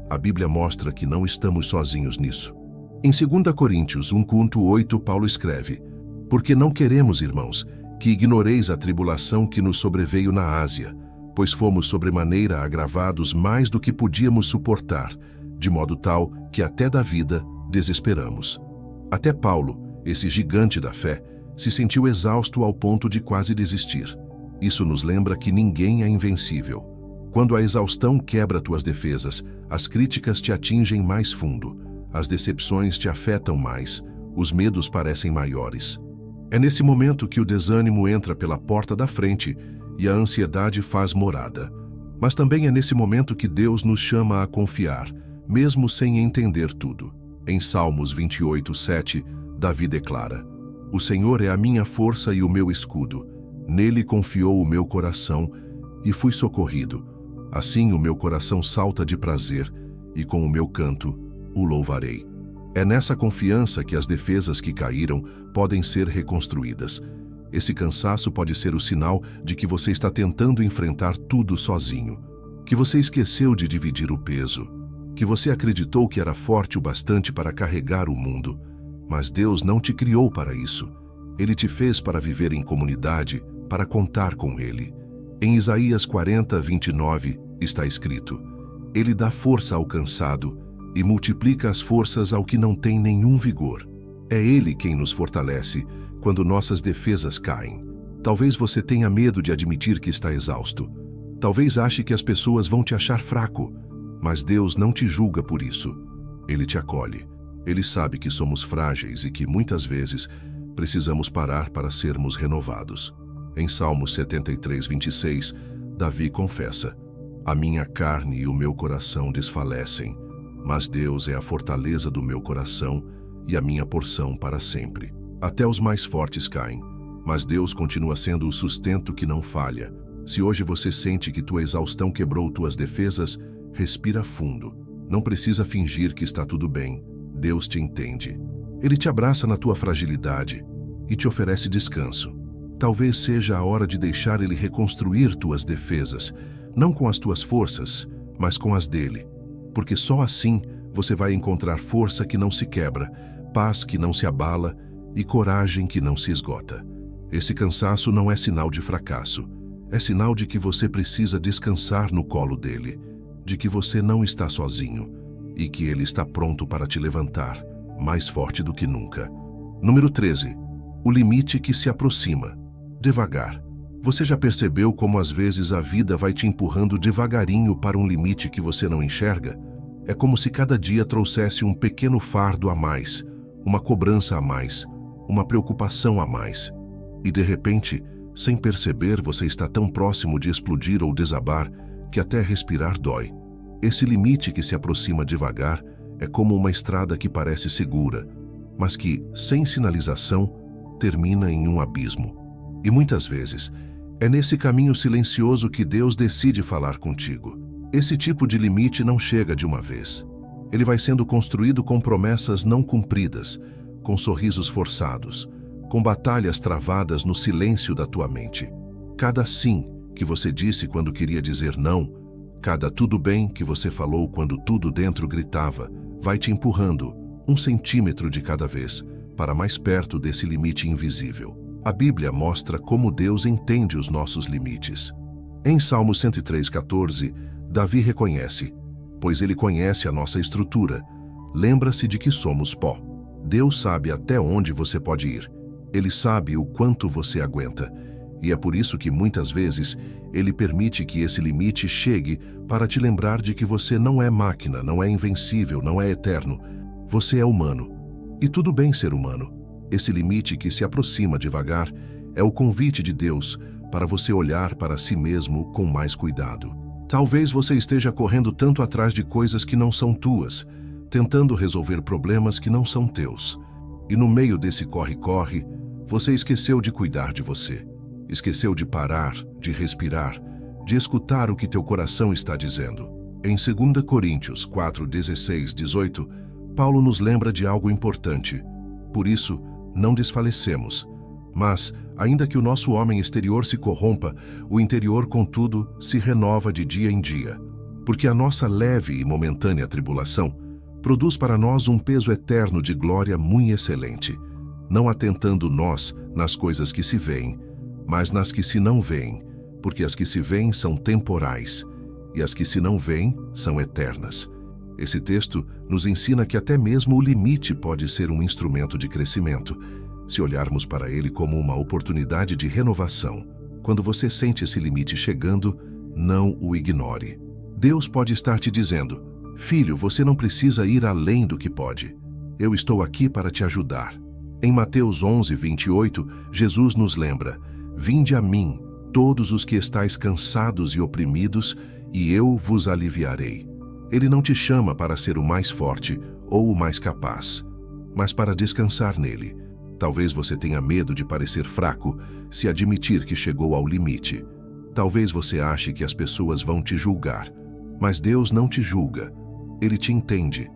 A Bíblia mostra que não estamos sozinhos nisso. Em 2 Coríntios 1:8, Paulo escreve: porque não queremos, irmãos, que ignoreis a tribulação que nos sobreveio na Ásia, pois fomos sobremaneira agravados mais do que podíamos suportar, de modo tal que até da vida desesperamos. Até Paulo, esse gigante da fé, se sentiu exausto ao ponto de quase desistir. Isso nos lembra que ninguém é invencível. Quando a exaustão quebra tuas defesas, as críticas te atingem mais fundo, as decepções te afetam mais, os medos parecem maiores. É nesse momento que o desânimo entra pela porta da frente e a ansiedade faz morada. Mas também é nesse momento que Deus nos chama a confiar, mesmo sem entender tudo. Em Salmos 28:7, Davi declara: O Senhor é a minha força e o meu escudo. Nele confiou o meu coração e fui socorrido. Assim o meu coração salta de prazer e com o meu canto o louvarei. É nessa confiança que as defesas que caíram podem ser reconstruídas. Esse cansaço pode ser o sinal de que você está tentando enfrentar tudo sozinho, que você esqueceu de dividir o peso, que você acreditou que era forte o bastante para carregar o mundo. Mas Deus não te criou para isso. Ele te fez para viver em comunidade, para contar com Ele. Em Isaías 40:29 está escrito: Ele dá força ao cansado e multiplica as forças ao que não tem nenhum vigor. É Ele quem nos fortalece quando nossas defesas caem. Talvez você tenha medo de admitir que está exausto. Talvez ache que as pessoas vão te achar fraco, mas Deus não te julga por isso. Ele te acolhe. Ele sabe que somos frágeis e que, muitas vezes, precisamos parar para sermos renovados. Em Salmos 73:26, Davi confessa: A minha carne e o meu coração desfalecem, mas Deus é a fortaleza do meu coração e a minha porção para sempre. Até os mais fortes caem, mas Deus continua sendo o sustento que não falha. Se hoje você sente que tua exaustão quebrou tuas defesas, respira fundo. Não precisa fingir que está tudo bem. Deus te entende. Ele te abraça na tua fragilidade e te oferece descanso. Talvez seja a hora de deixar Ele reconstruir tuas defesas, não com as tuas forças, mas com as dele. Porque só assim você vai encontrar força que não se quebra, paz que não se abala e coragem que não se esgota. Esse cansaço não é sinal de fracasso. É sinal de que você precisa descansar no colo dele, de que você não está sozinho e que ele está pronto para te levantar, mais forte do que nunca. Número 13. O limite que se aproxima. Devagar. Você já percebeu como às vezes a vida vai te empurrando devagarinho para um limite que você não enxerga? É como se cada dia trouxesse um pequeno fardo a mais, uma cobrança a mais, uma preocupação a mais. E de repente, sem perceber, você está tão próximo de explodir ou desabar que até respirar dói. Esse limite que se aproxima devagar é como uma estrada que parece segura, mas que, sem sinalização, termina em um abismo. E muitas vezes, é nesse caminho silencioso que Deus decide falar contigo. Esse tipo de limite não chega de uma vez. Ele vai sendo construído com promessas não cumpridas, com sorrisos forçados, com batalhas travadas no silêncio da tua mente. Cada sim que você disse quando queria dizer não, cada tudo bem que você falou quando tudo dentro gritava, vai te empurrando 1 centímetro de cada vez para mais perto desse limite invisível. A Bíblia mostra como Deus entende os nossos limites. Em Salmo 103:14, Davi reconhece: pois ele conhece a nossa estrutura, lembra-se de que somos pó. Deus sabe até onde você pode ir. Ele sabe o quanto você aguenta. E é por isso que muitas vezes Ele permite que esse limite chegue para te lembrar de que você não é máquina, não é invencível, não é eterno. Você é humano. E tudo bem ser humano. Esse limite que se aproxima devagar é o convite de Deus para você olhar para si mesmo com mais cuidado. Talvez você esteja correndo tanto atrás de coisas que não são tuas, tentando resolver problemas que não são teus. E no meio desse corre-corre, você esqueceu de cuidar de você. Esqueceu de parar, de respirar, de escutar o que teu coração está dizendo. Em 2 Coríntios 4:16-18, Paulo nos lembra de algo importante. Por isso, não desfalecemos. Mas, ainda que o nosso homem exterior se corrompa, o interior, contudo, se renova de dia em dia. Porque a nossa leve e momentânea tribulação produz para nós um peso eterno de glória muito excelente, não atentando nós nas coisas que se veem, mas nas que se não veem, porque as que se veem são temporais, e as que se não veem são eternas. Esse texto nos ensina que até mesmo o limite pode ser um instrumento de crescimento, se olharmos para ele como uma oportunidade de renovação. Quando você sente esse limite chegando, não o ignore. Deus pode estar te dizendo: filho, você não precisa ir além do que pode. Eu estou aqui para te ajudar. Em Mateus 11:28, Jesus nos lembra: vinde a mim, todos os que estáis cansados e oprimidos, e eu vos aliviarei. Ele não te chama para ser o mais forte ou o mais capaz, mas para descansar nele, Talvez você tenha medo de parecer fraco se admitir que chegou ao limite. Talvez você ache que as pessoas vão te julgar. Mas Deus não te julga. Ele te entende.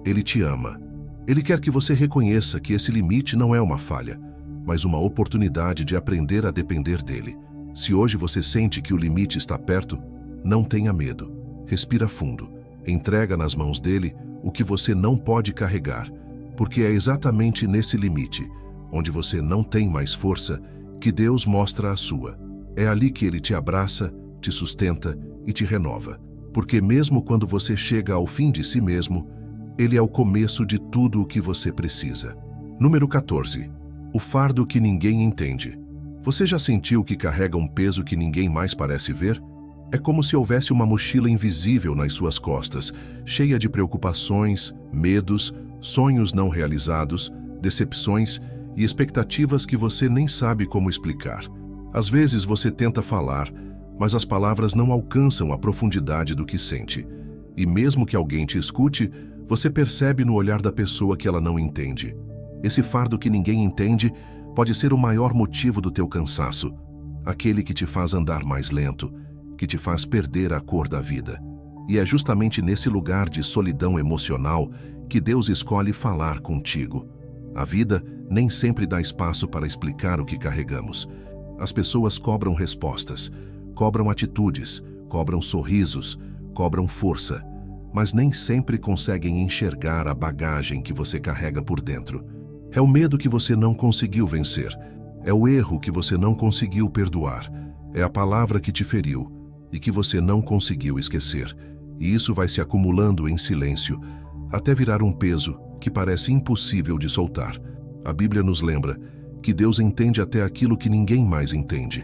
Ele te ama. Ele quer que você reconheça que esse limite não é uma falha, mas uma oportunidade de aprender a depender dele. Se hoje você sente que o limite está perto, não tenha medo. Respira fundo. Entrega nas mãos dele o que você não pode carregar, porque é exatamente nesse limite, onde você não tem mais força, que Deus mostra a sua. É ali que ele te abraça, te sustenta e te renova. Porque mesmo quando você chega ao fim de si mesmo, ele é o começo de tudo o que você precisa. Número 14. O fardo que ninguém entende. Você já sentiu que carrega um peso que ninguém mais parece ver? É como se houvesse uma mochila invisível nas suas costas, cheia de preocupações, medos, sonhos não realizados, decepções e expectativas que você nem sabe como explicar. Às vezes você tenta falar, mas as palavras não alcançam a profundidade do que sente. E mesmo que alguém te escute, você percebe no olhar da pessoa que ela não entende. Esse fardo que ninguém entende pode ser o maior motivo do teu cansaço, aquele que te faz andar mais lento, que te faz perder a cor da vida. E é justamente nesse lugar de solidão emocional que Deus escolhe falar contigo. A vida nem sempre dá espaço para explicar o que carregamos. As pessoas cobram respostas, cobram atitudes, cobram sorrisos, cobram força, mas nem sempre conseguem enxergar a bagagem que você carrega por dentro. É o medo que você não conseguiu vencer, é o erro que você não conseguiu perdoar, é a palavra que te feriu e que você não conseguiu esquecer. E isso vai se acumulando em silêncio, até virar um peso que parece impossível de soltar. A Bíblia nos lembra que Deus entende até aquilo que ninguém mais entende.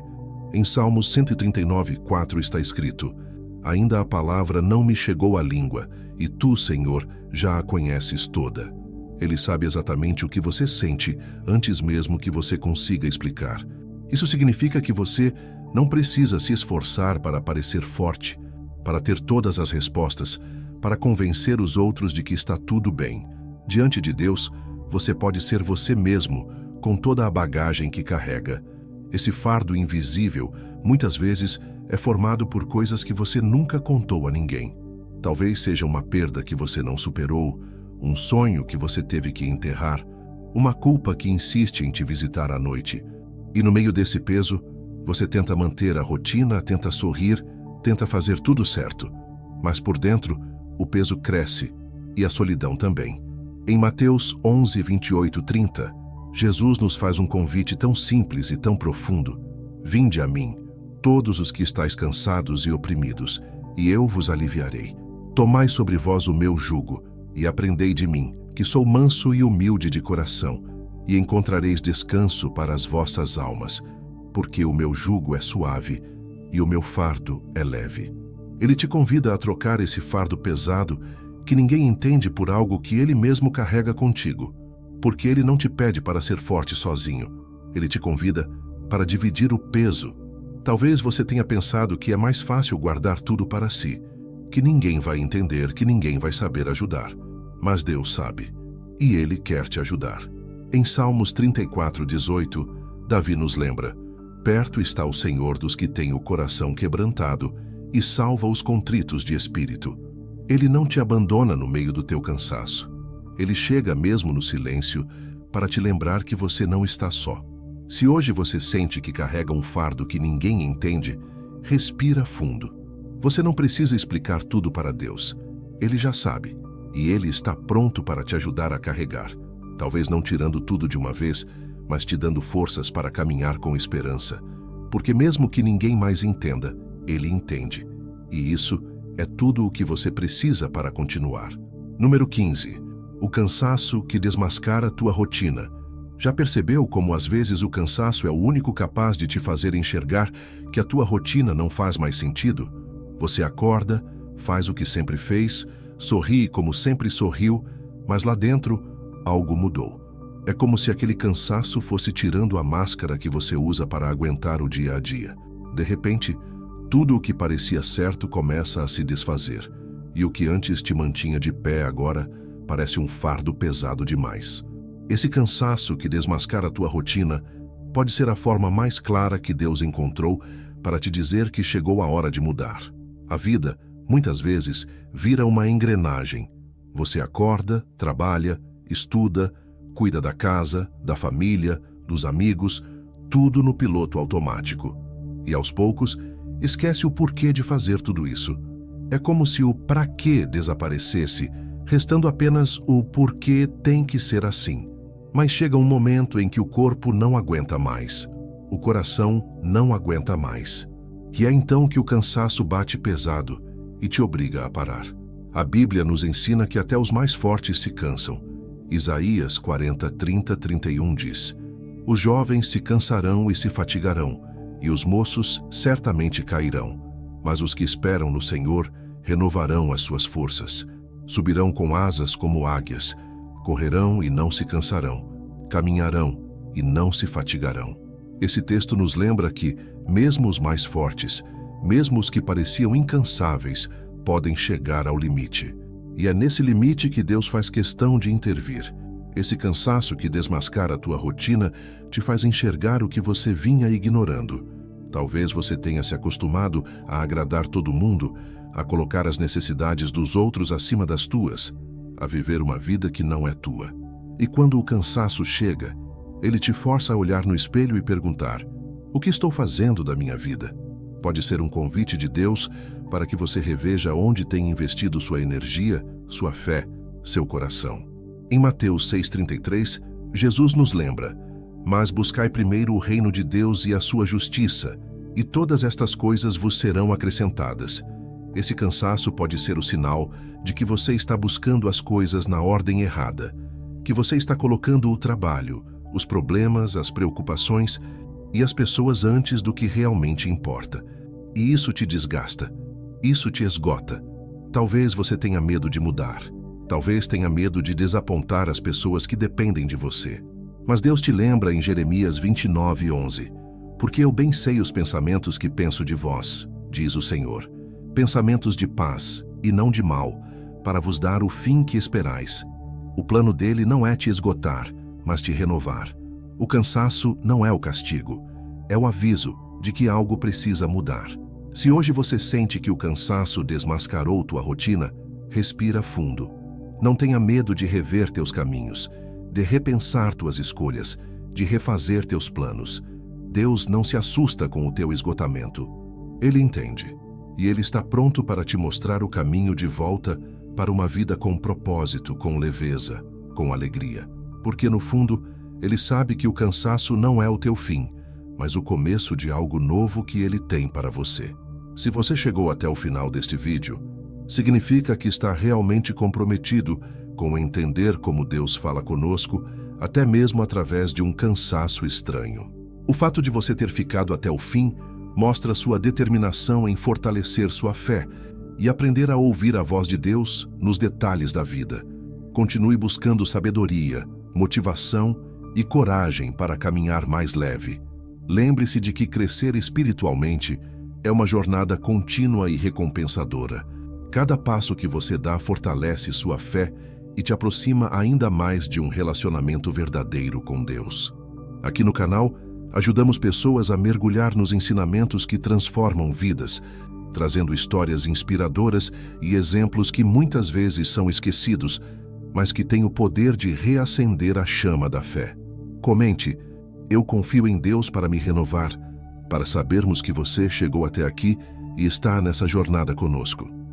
Em Salmos 139:4 está escrito: Ainda a palavra não me chegou à língua, e tu, Senhor, já a conheces toda. Ele sabe exatamente o que você sente antes mesmo que você consiga explicar. Isso significa que você não precisa se esforçar para parecer forte, para ter todas as respostas, para convencer os outros de que está tudo bem. Diante de Deus, você pode ser você mesmo, com toda a bagagem que carrega. Esse fardo invisível, muitas vezes, é formado por coisas que você nunca contou a ninguém. Talvez seja uma perda que você não superou, um sonho que você teve que enterrar, uma culpa que insiste em te visitar à noite. E no meio desse peso, você tenta manter a rotina, tenta sorrir, tenta fazer tudo certo. Mas por dentro, o peso cresce e a solidão também. Em Mateus 11, 28, 30, Jesus nos faz um convite tão simples e tão profundo. Vinde a mim, todos os que estáis cansados e oprimidos, e eu vos aliviarei. Tomai sobre vós o meu jugo, e aprendei de mim, que sou manso e humilde de coração, e encontrareis descanso para as vossas almas, porque o meu jugo é suave e o meu fardo é leve. Ele te convida a trocar esse fardo pesado que ninguém entende por algo que ele mesmo carrega contigo, porque ele não te pede para ser forte sozinho. Ele te convida para dividir o peso. Talvez você tenha pensado que é mais fácil guardar tudo para si, que ninguém vai entender, que ninguém vai saber ajudar. Mas Deus sabe, e Ele quer te ajudar. Em Salmos 34:18, Davi nos lembra: perto está o Senhor dos que têm o coração quebrantado e salva os contritos de espírito. Ele não te abandona no meio do teu cansaço. Ele chega mesmo no silêncio para te lembrar que você não está só. Se hoje você sente que carrega um fardo que ninguém entende, respira fundo. Você não precisa explicar tudo para Deus. Ele já sabe, e Ele está pronto para te ajudar a carregar. Talvez não tirando tudo de uma vez, mas te dando forças para caminhar com esperança. Porque mesmo que ninguém mais entenda, Ele entende. E isso é tudo o que você precisa para continuar. Número 15. O cansaço que desmascara tua rotina. Já percebeu como às vezes o cansaço é o único capaz de te fazer enxergar que a tua rotina não faz mais sentido? Você acorda, faz o que sempre fez, sorri como sempre sorriu, mas lá dentro algo mudou. É como se aquele cansaço fosse tirando a máscara que você usa para aguentar o dia a dia. De repente, tudo o que parecia certo começa a se desfazer, e o que antes te mantinha de pé agora parece um fardo pesado demais. Esse cansaço que desmascara a tua rotina pode ser a forma mais clara que Deus encontrou para te dizer que chegou a hora de mudar. A vida, muitas vezes, vira uma engrenagem. Você acorda, trabalha, estuda, cuida da casa, da família, dos amigos, tudo no piloto automático. E aos poucos, esquece o porquê de fazer tudo isso. É como se o pra quê desaparecesse, restando apenas o porquê tem que ser assim. Mas chega um momento em que o corpo não aguenta mais, o coração não aguenta mais. E é então que o cansaço bate pesado e te obriga a parar. A Bíblia nos ensina que até os mais fortes se cansam. Isaías 40:30-31 diz: Os jovens se cansarão e se fatigarão, e os moços certamente cairão. Mas os que esperam no Senhor renovarão as suas forças. Subirão com asas como águias, correrão e não se cansarão, caminharão e não se fatigarão. Esse texto nos lembra que, mesmo os mais fortes, mesmo os que pareciam incansáveis, podem chegar ao limite. E é nesse limite que Deus faz questão de intervir. Esse cansaço que desmascara a tua rotina te faz enxergar o que você vinha ignorando. Talvez você tenha se acostumado a agradar todo mundo, a colocar as necessidades dos outros acima das tuas, a viver uma vida que não é tua. E quando o cansaço chega, ele te força a olhar no espelho e perguntar: o que estou fazendo da minha vida? Pode ser um convite de Deus para que você reveja onde tem investido sua energia, sua fé, seu coração. Em Mateus 6,33, Jesus nos lembra: mas buscai primeiro o reino de Deus e a sua justiça, e todas estas coisas vos serão acrescentadas. Esse cansaço pode ser o sinal de que você está buscando as coisas na ordem errada, que você está colocando o trabalho, os problemas, as preocupações e as pessoas antes do que realmente importa. E isso te desgasta, isso te esgota. Talvez você tenha medo de mudar, talvez tenha medo de desapontar as pessoas que dependem de você. Mas Deus te lembra em Jeremias 29:11, porque eu bem sei os pensamentos que penso de vós, diz o Senhor, pensamentos de paz e não de mal, para vos dar o fim que esperais. O plano dele não é te esgotar, mas te renovar. O cansaço não é o castigo, é o aviso de que algo precisa mudar. Se hoje você sente que o cansaço desmascarou tua rotina, respira fundo. Não tenha medo de rever teus caminhos, de repensar tuas escolhas, de refazer teus planos. Deus não se assusta com o teu esgotamento. Ele entende, e Ele está pronto para te mostrar o caminho de volta para uma vida com propósito, com leveza, com alegria. Porque, no fundo, Ele sabe que o cansaço não é o teu fim, mas o começo de algo novo que Ele tem para você. Se você chegou até o final deste vídeo, significa que está realmente comprometido com entender como Deus fala conosco, até mesmo através de um cansaço estranho. O fato de você ter ficado até o fim mostra sua determinação em fortalecer sua fé e aprender a ouvir a voz de Deus nos detalhes da vida. Continue buscando sabedoria, motivação e coragem para caminhar mais leve. Lembre-se de que crescer espiritualmente é uma jornada contínua e recompensadora. Cada passo que você dá fortalece sua fé e te aproxima ainda mais de um relacionamento verdadeiro com Deus. Aqui no canal, ajudamos pessoas a mergulhar nos ensinamentos que transformam vidas, trazendo histórias inspiradoras e exemplos que muitas vezes são esquecidos, mas que têm o poder de reacender a chama da fé. Comente: eu confio em Deus para me renovar, para sabermos que você chegou até aqui e está nessa jornada conosco.